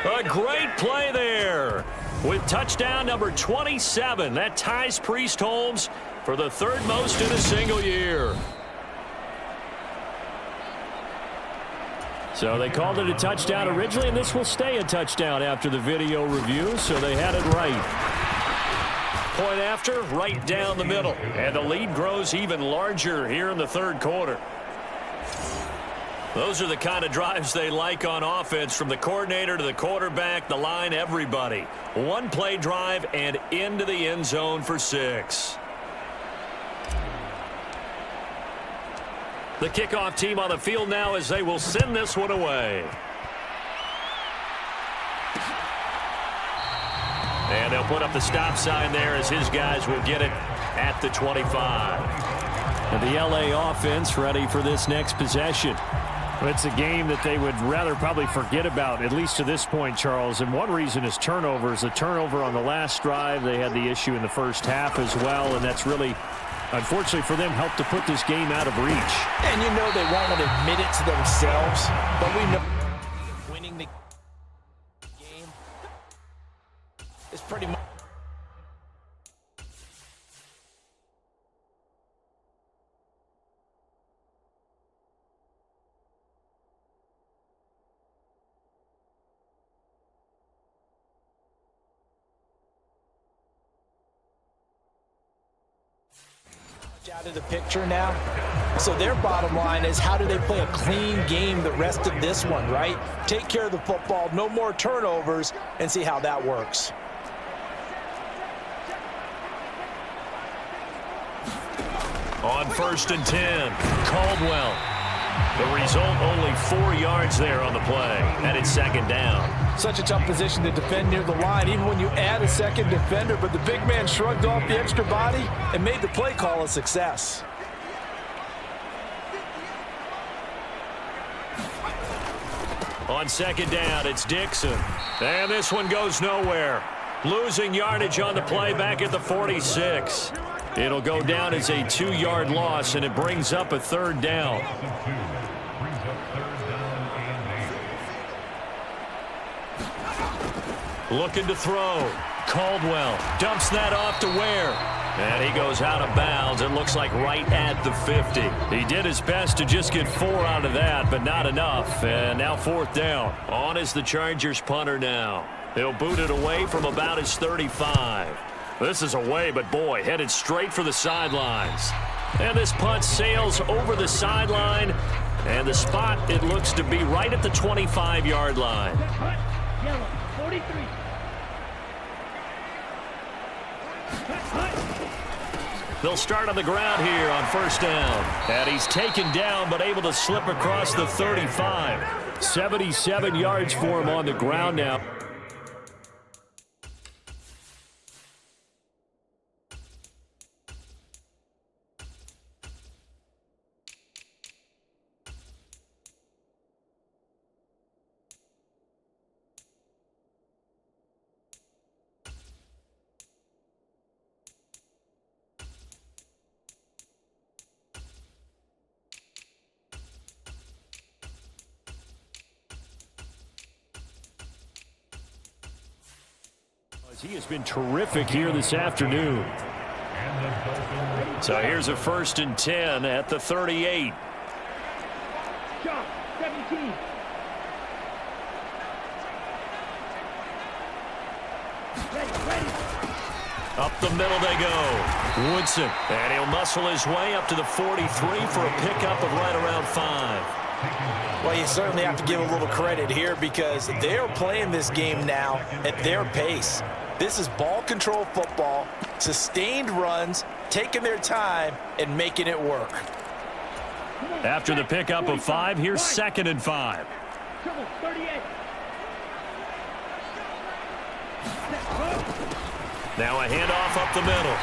A great play there. With touchdown number 27, that ties Priest Holmes for the third most in a single year. So they called it a touchdown originally, and this will stay a touchdown after the video review, so they had it right. Point after, right down the middle. And the lead grows even larger here in the third quarter. Those are the kind of drives they like on offense, from the coordinator to the quarterback, the line, everybody. One play drive and into the end zone for 6. The kickoff team on the field now as they will send this one away. And they'll put up the stop sign there as his guys will get it at the 25. And the LA offense ready for this next possession. It's a game that they would rather probably forget about, at least to this point, Charles. And one reason is turnovers. A turnover on the last drive. They had the issue in the first half as well, and that's really unfortunately for them, helped to put this game out of reach. And you know they won't want to admit it to themselves, but we know winning the game is pretty much. Out of the picture now. So their bottom line is, how do they play a clean game the rest of this one, right? Take care of the football, no more turnovers, and see how that works. On 1st and 10, Caldwell. The result, only 4 yards there on the play, and it's 2nd down. Such a tough position to defend near the line, even when you add a second defender, but the big man shrugged off the extra body and made the play call a success. On 2nd down, it's Dixon. And this one goes nowhere. Losing yardage on the play back at the 46. It'll go down as a 2-yard loss, and it brings up a 3rd down. Looking to throw. Caldwell dumps that off to Ware. And he goes out of bounds. It looks like right at the 50. He did his best to just get 4 out of that, but not enough. And now 4th down. On is the Chargers punter now. He'll boot it away from about his 35. This is away, but boy, headed straight for the sidelines. And this punt sails over the sideline. And the spot, it looks to be right at the 25-yard line. Yellow, 43. They'll start on the ground here on 1st down. And he's taken down, but able to slip across the 35. 77 yards for him on the ground now. He has been terrific here this afternoon. So here's a 1st and 10 at the 38. Shot, 17. Ready. Up the middle they go. Woodson. And he'll muscle his way up to the 43 for a pickup of right around 5. Well, you certainly have to give a little credit here because they're playing this game now at their pace. This is ball control football, sustained runs, taking their time, and making it work. After the pickup of 5, here's 2nd and 5. Trouble, 38. Now a handoff up the middle.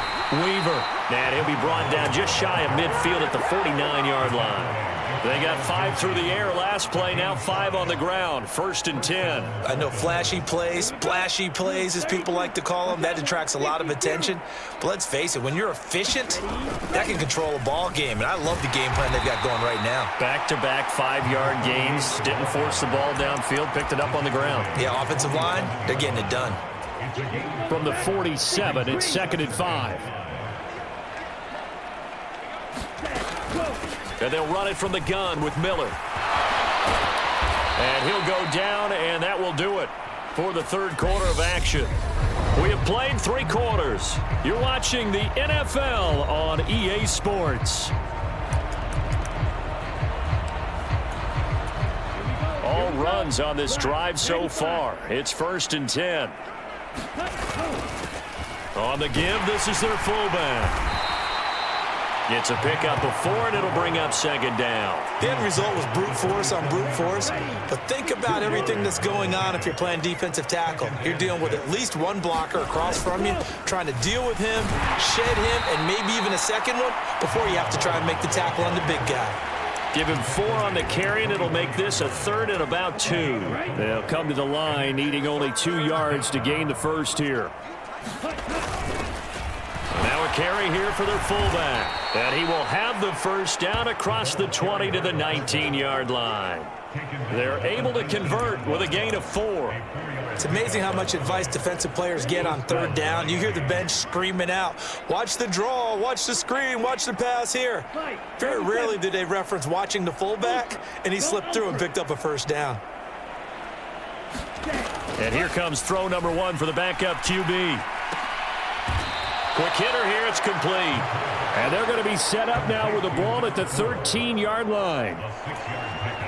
Weaver. And he'll be brought down just shy of midfield at the 49-yard line. They got 5 through the air last play, now 5 on the ground. 1st and 10. I know flashy plays, splashy plays, as people like to call them, that attracts a lot of attention. But let's face it, when you're efficient, that can control a ball game. And I love the game plan they've got going right now. Back-to-back 5-yard gains. Didn't force the ball downfield, picked it up on the ground. Yeah, offensive line, they're getting it done. From the 47, it's 2nd and 5. And they'll run it from the gun with Miller. And he'll go down, and that will do it for the 3rd quarter of action. We have played 3 quarters. You're watching the NFL on EA Sports. All runs on this drive so far. It's 1st and 10. On the give, this is their fullback. Gets a pickup of 4, and it'll bring up 2nd down. The end result was brute force on brute force. But think about everything that's going on if you're playing defensive tackle. You're dealing with at least one blocker across from you, trying to deal with him, shed him, and maybe even a second one before you have to try and make the tackle on the big guy. Give him 4 on the carry, and it'll make this a 3rd and about 2. They'll come to the line, needing only 2 yards to gain the first here. Now a carry here for their fullback. And he will have the first down across the 20 to the 19-yard line. They're able to convert with a gain of 4. It's amazing how much advice defensive players get on third down. You hear the bench screaming out, watch the draw, watch the screen, watch the pass here. Very rarely do they reference watching the fullback, and he slipped through and picked up a first down. And here comes throw number 1 for the backup QB. Quick hitter here, it's complete. And they're going to be set up now with the ball at the 13-yard line.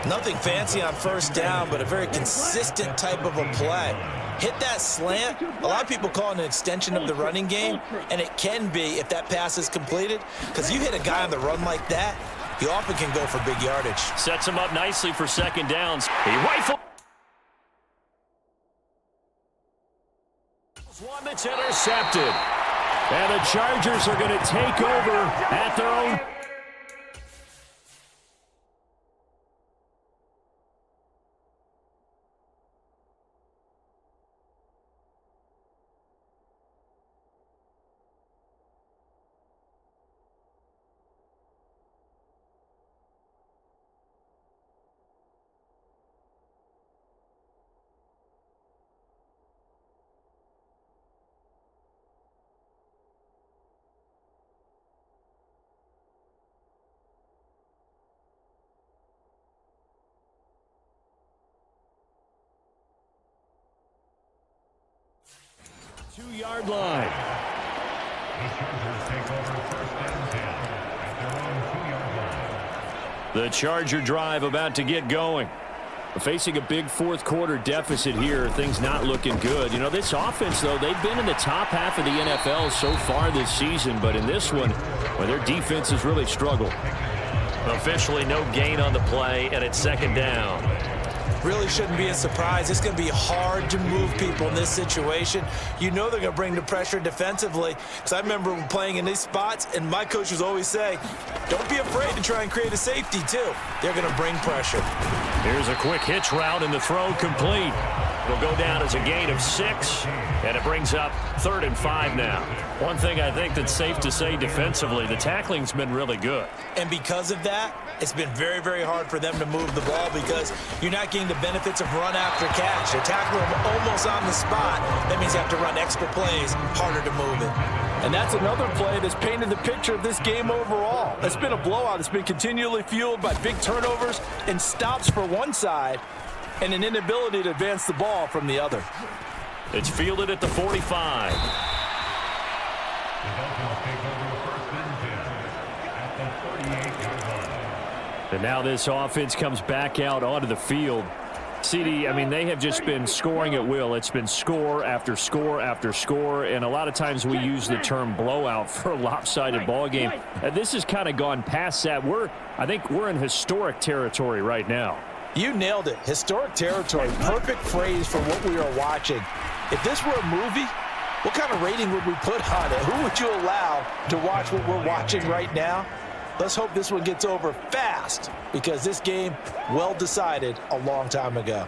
Nothing fancy on first down, but a very consistent type of a play. Hit that slant. A lot of people call it an extension of the running game, and it can be if that pass is completed, because you hit a guy on the run like that, he often can go for big yardage. Sets him up nicely for second downs. He rifles one that's intercepted. And the Chargers are going to take over at their own. Two-yard line. The Chargers take over first and 10 at their own 2-yard line. The Charger drive about to get going. Facing a big fourth quarter deficit here, things not looking good. You know, this offense, though, they've been in the top half of the NFL so far this season, but in this one, well, their defense has really struggled. Officially no gain on the play, and it's second down. Really shouldn't be a surprise. It's going to be hard to move people in this situation. You know they're going to bring the pressure defensively. Because I remember playing in these spots, and my coaches always say, don't be afraid to try and create a safety, too. They're going to bring pressure. Here's a quick hitch route, and the throw complete. It'll go down as a gain of 6, and it brings up 3rd and 5 now. One thing I think that's safe to say defensively, the tackling's been really good. And because of that, it's been very, very hard for them to move the ball because you're not getting the benefits of run after catch. They tackle them almost on the spot. That means you have to run extra plays, harder to move it. And that's another play that's painted the picture of this game overall. It's been a blowout. It's been continually fueled by big turnovers and stops for one side and an inability to advance the ball from the other. It's fielded at the 45. The Dolphins take over first and 10 at the 38-yard line. And now this offense comes back out onto the field. CD, I mean, they have just been scoring at will. It's been score after score after score, and a lot of times we use the term blowout for a lopsided ball game. This has kind of gone past that. I think we're in historic territory right now. You nailed it. Historic territory. Perfect phrase for what we are watching. If this were a movie, what kind of rating would we put on it? Who would you allow to watch what we're watching right now? Let's hope this one gets over fast because this game, well decided a long time ago.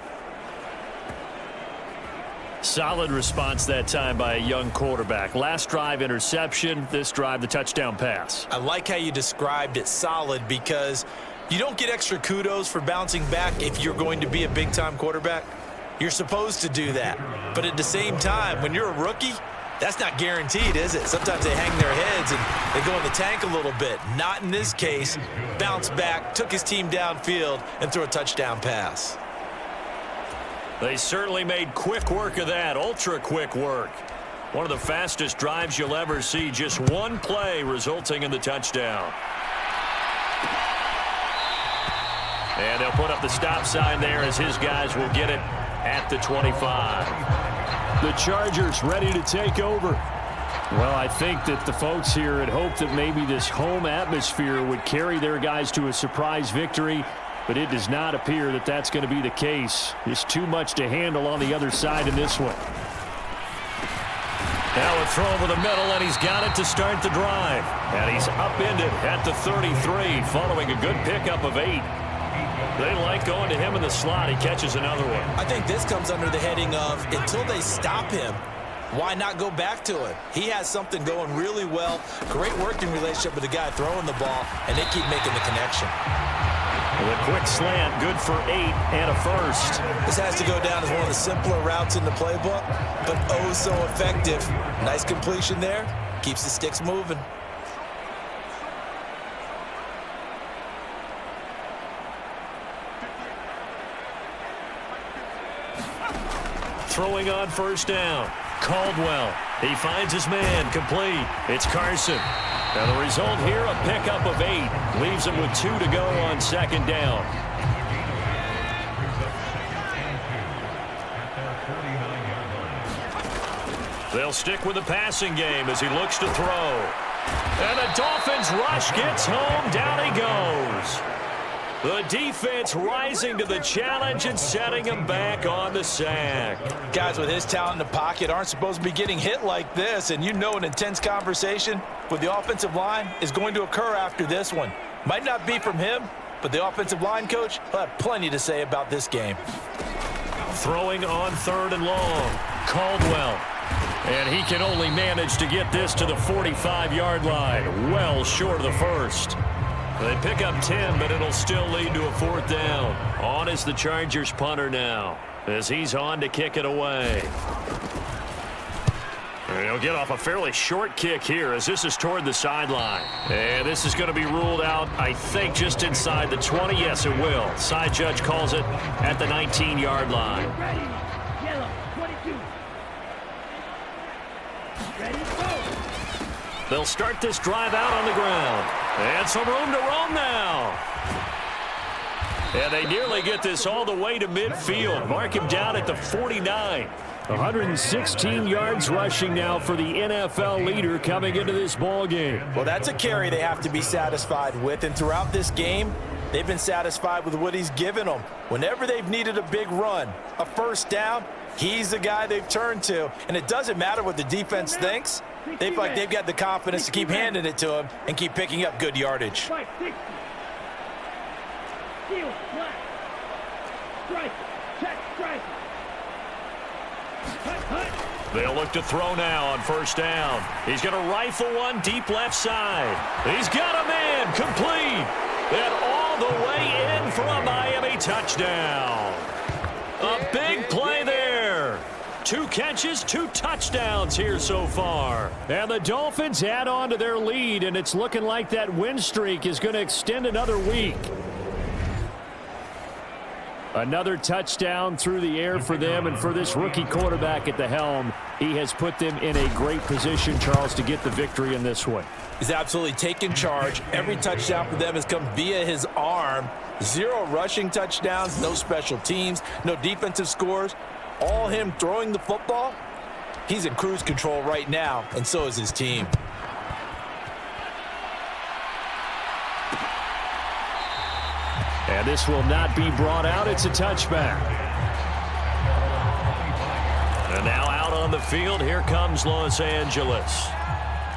Solid response that time by a young quarterback. Last drive, interception. This drive, the touchdown pass. I like how you described it, solid, because you don't get extra kudos for bouncing back if you're going to be a big-time quarterback. You're supposed to do that. But at the same time, when you're a rookie, that's not guaranteed, is it? Sometimes they hang their heads and they go in the tank a little bit. Not in this case. Bounced back, took his team downfield, and threw a touchdown pass. They certainly made quick work of that, ultra quick work. One of the fastest drives you'll ever see, just one play resulting in the touchdown. And they'll put up the stop sign there as his guys will get it at the 25. The Chargers ready to take over. Well, I think that the folks here had hoped that maybe this home atmosphere would carry their guys to a surprise victory, but it does not appear that that's going to be the case. There's too much to handle on the other side in this one. Now a throw over the middle, and he's got it to start the drive. And he's upended at the 33, following a good pickup of 8. They like going to him in the slot. He catches another one. I think this comes under the heading of until they stop him, why not go back to it? He has something going really well. Great working relationship with the guy throwing the ball, and they keep making the connection. The quick slant, good for 8 and a first. This has to go down as one of the simpler routes in the playbook, but oh so effective. Nice completion there. Keeps the sticks moving. Throwing on first down. Caldwell. He finds his man. Complete. It's Carson. Now the result here, a pickup of 8. Leaves him with 2 to go on second down. They'll stick with the passing game as he looks to throw. And the Dolphins rush gets home. Down he goes. The defense rising to the challenge and setting him back on the sack. Guys with his talent in the pocket aren't supposed to be getting hit like this, and you know an intense conversation with the offensive line is going to occur after this one. Might not be from him, but the offensive line coach will have plenty to say about this game. Throwing on third and long. Caldwell. And he can only manage to get this to the 45-yard line. Well short of the first. They pick up 10, but it'll still lead to a fourth down. On is the Chargers punter now, as he's on to kick it away. And he'll get off a fairly short kick here, as this is toward the sideline. And this is going to be ruled out, I think, just inside the 20. Yes, it will. Side judge calls it at the 19-yard line. Ready. Yellow, 22. Ready, go. They'll start this drive out on the ground. And some room to roam now. And they nearly get this all the way to midfield. Mark him down at the 49. 116 yards rushing now for the NFL leader coming into this ball game. Well, that's a carry they have to be satisfied with, and throughout this game, they've been satisfied with what he's given them. Whenever they've needed a big run, a first down, he's the guy they've turned to. And it doesn't matter what the defense thinks. They've got the confidence to keep handing it to him and keep picking up good yardage. Strike, 60. Steal, flat. Strike, check, strike. Hut, hut. They'll look to throw now on first down. He's going to rifle one deep left side. He's got a man complete. And all the way in for a Miami touchdown. A big play there. 2 catches, 2 touchdowns here so far. And the Dolphins add on to their lead, and it's looking like that win streak is going to extend another week. Another touchdown through the air for them, and for this rookie quarterback at the helm, he has put them in a great position, Charles, to get the victory in this one. He's absolutely taken charge. Every touchdown for them has come via his arm. 0 rushing touchdowns, no special teams, no defensive scores. All him throwing the football. He's in cruise control right now, and so is his team. And this will not be brought out. It's a touchback. And now out on the field, here comes Los Angeles.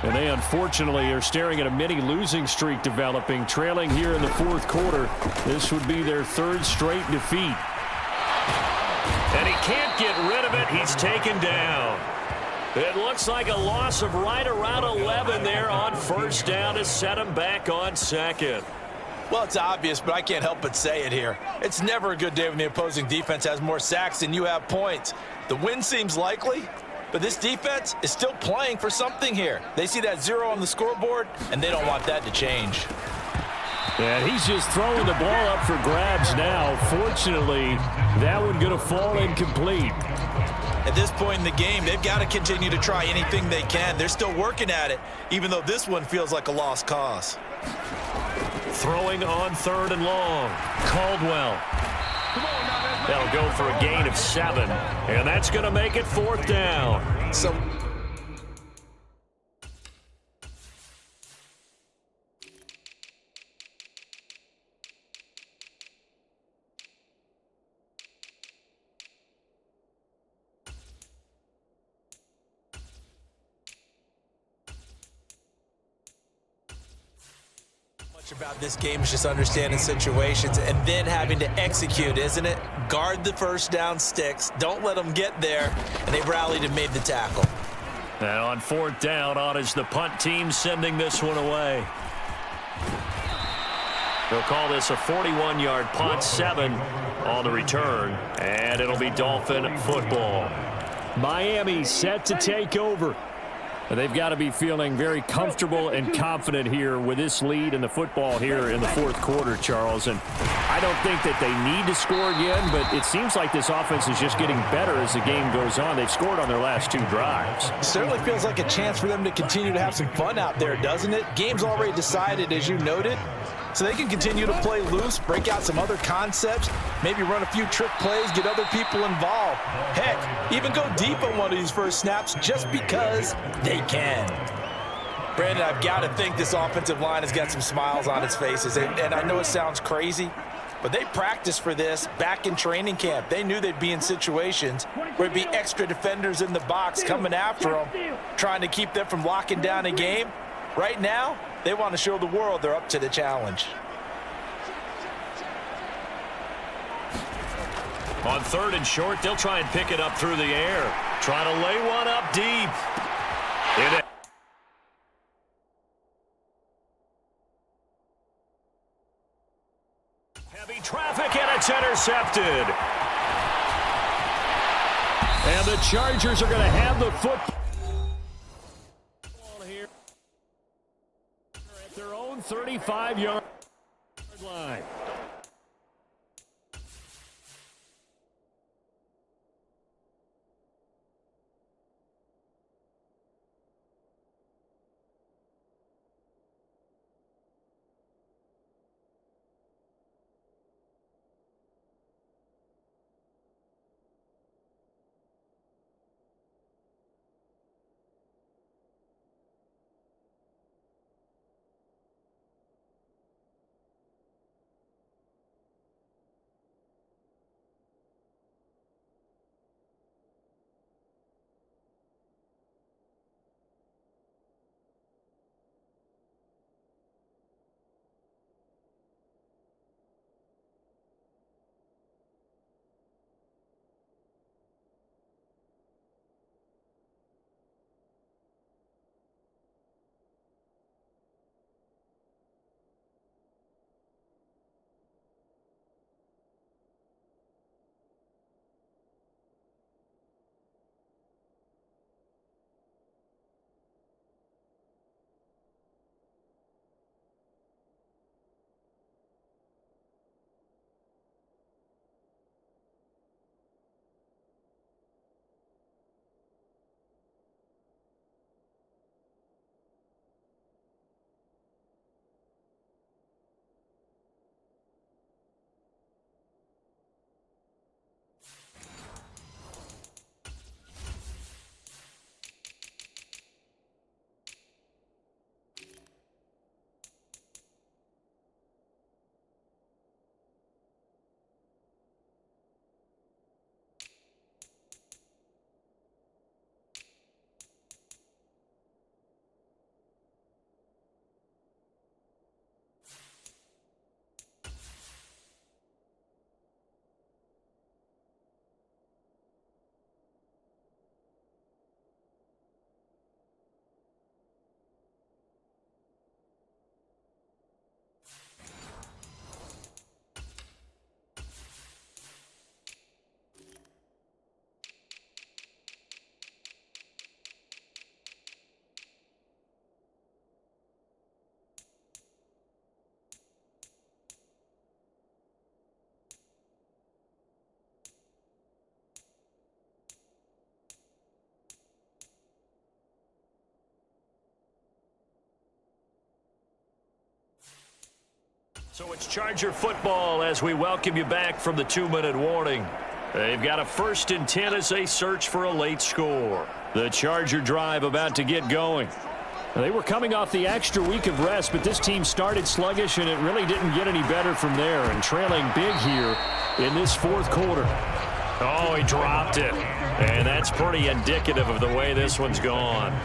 And they unfortunately are staring at a mini losing streak developing, trailing here in the fourth quarter. This would be their 3rd straight defeat. And he can't get rid of it. He's taken down. It looks like a loss of right around 11 there on first down to set him back on second. Well, it's obvious, but I can't help but say it here. It's never a good day when the opposing defense has more sacks than you have points. The win seems likely, but this defense is still playing for something here. They see that 0 on the scoreboard, and they don't want that to change. And he's just throwing the ball up for grabs now. Fortunately, that one going to fall incomplete. At this point in the game, they've got to continue to try anything they can. They're still working at it, even though this one feels like a lost cause. Throwing on third and long. Caldwell. They'll go for a gain of 7, and that's going to make it fourth down. So about this game is just understanding situations and then having to execute, isn't it? Guard the first down sticks. Don't let them get there. And they rallied and made the tackle. And on 4th down, on is the punt team sending this one away. They'll call this a 41-yard punt, 7 on the return, and it'll be Dolphin football. Miami set to take over. They've got to be feeling very comfortable and confident here with this lead in the football here in the 4th quarter, Charles. And I don't think that they need to score again, but it seems like this offense is just getting better as the game goes on. They've scored on their last 2 drives. Certainly feels like a chance for them to continue to have some fun out there, doesn't it? Game's already decided, as you noted. So they can continue to play loose, break out some other concepts, maybe run a few trick plays, get other people involved. Heck, even go deep on one of these first snaps just because they can. Brandon, I've got to think this offensive line has got some smiles on its faces. And I know it sounds crazy, but they practiced for this back in training camp. They knew they'd be in situations where it'd be extra defenders in the box coming after them, trying to keep them from locking down a game. Right now, they want to show the world they're up to the challenge. On 3rd and short, they'll try and pick it up through the air. Trying to lay one up deep. Heavy traffic, and it's intercepted. And the Chargers are going to have the football here at their own 35-yard line. So it's Charger football as we welcome you back from the 2-minute warning. They've got a 1st and 10 as they search for a late score. The Charger drive about to get going. They were coming off the extra week of rest, but this team started sluggish, and it really didn't get any better from there, and trailing big here in this 4th quarter. Oh, he dropped it. And that's pretty indicative of the way this one's gone.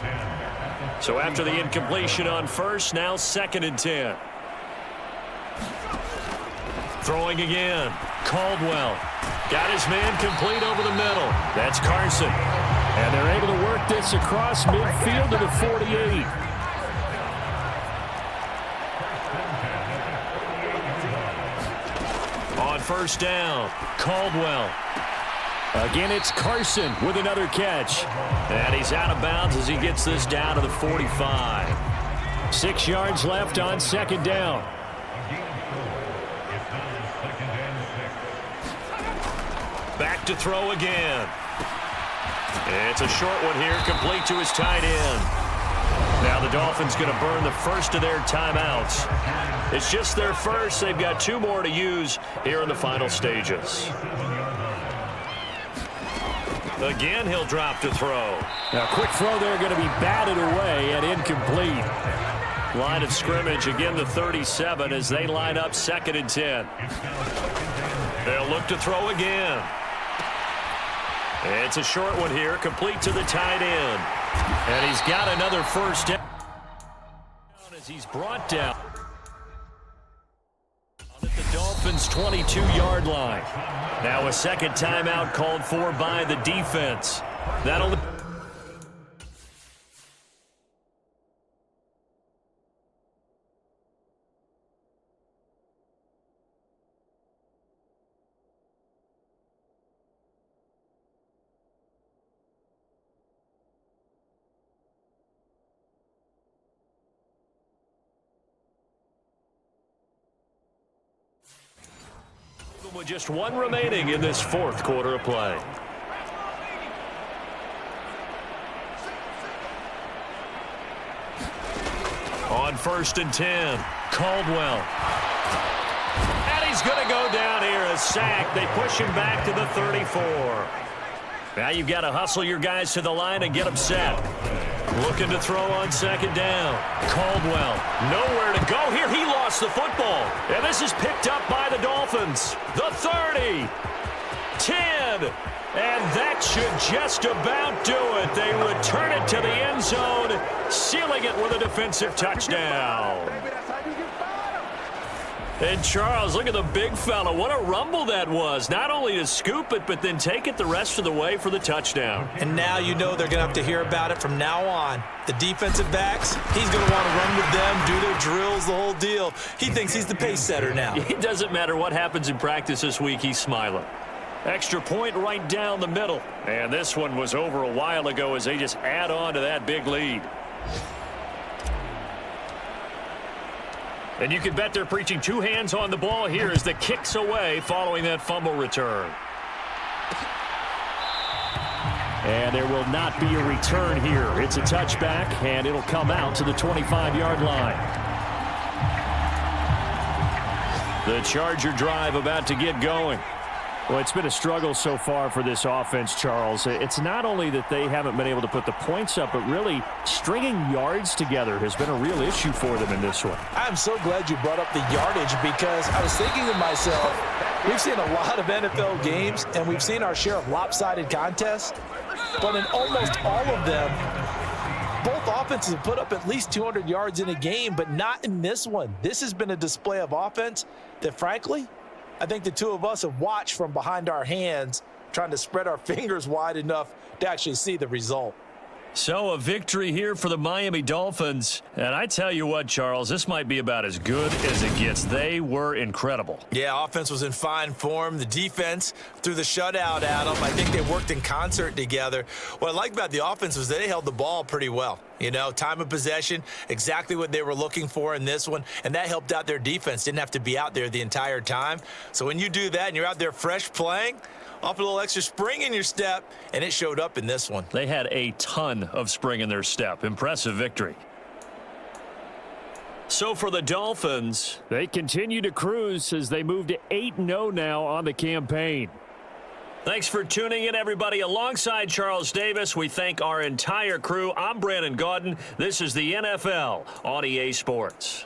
So after the incompletion on 1st, now 2nd and 10. Throwing again. Caldwell got his man complete over the middle. That's Carson. And they're able to work get this across midfield to the 48. On first down, Caldwell. Again, it's Carson with another catch. And he's out of bounds as he gets this down to the 45. 6 yards left on second down. Back to throw again. It's a short one here, complete to his tight end. Now the Dolphins going to burn the first of their timeouts. It's just their first. They've got 2 more to use here in the final stages. Again, he'll drop to throw. Now, quick throw there going to be batted away and incomplete. Line of scrimmage, again the 37 as they line up 2nd and 10. They'll look to throw again. It's a short one here, complete to the tight end. And he's got another first down as he's brought down at the Dolphins' 22-yard line. Now a second timeout called for by the defense. That'll... with just 1 remaining in this 4th quarter of play. On 1st and 10, Caldwell. And he's going to go down here, a sack. They push him back to the 34. Now you've got to hustle your guys to the line and get them set. Looking to throw on 2nd down. Caldwell, nowhere to go here. He lost the football. And this is picked up by the Dolphins. The 30, 10, and that should just about do it. They return it to the end zone, sealing it with a defensive touchdown. And Charles, look at the big fella. What a rumble that was. Not only to scoop it, but then take it the rest of the way for the touchdown. And now you know they're going to have to hear about it from now on. The defensive backs, he's going to want to run with them, do their drills, the whole deal. He thinks he's the pace setter now. It doesn't matter what happens in practice this week, he's smiling. Extra point right down the middle. And this one was over a while ago as they just add on to that big lead. And you can bet they're preaching 2 hands on the ball here as the kick's away following that fumble return. And there will not be a return here. It's a touchback, and it'll come out to the 25-yard line. The Charger drive about to get going. Well, it's been a struggle so far for this offense, Charles. It's not only that they haven't been able to put the points up, but really stringing yards together has been a real issue for them in this one. I'm so glad you brought up the yardage because I was thinking to myself, we've seen a lot of NFL games, and we've seen our share of lopsided contests, but in almost all of them, both offenses have put up at least 200 yards in a game, but not in this one. This has been a display of offense that, frankly, I think the 2 of us have watched from behind our hands, trying to spread our fingers wide enough to actually see the result. So a victory here for the Miami Dolphins. And I tell you what, Charles, this might be about as good as it gets. They were incredible. Yeah, offense was in fine form. The defense threw the shutout at them. I think they worked in concert together. What I like about the offense was they held the ball pretty well. You know, time of possession, exactly what they were looking for in this one, and that helped out their defense. Didn't have to be out there the entire time. So when you do that and you're out there fresh playing, off a little extra spring in your step, and it showed up in this one. They had a ton of spring in their step. Impressive victory. So for the Dolphins, they continue to cruise as they move to 8-0 now on the campaign. Thanks for tuning in, everybody. Alongside Charles Davis, we thank our entire crew. I'm Brandon Gaudin. This is the NFL on EA Sports.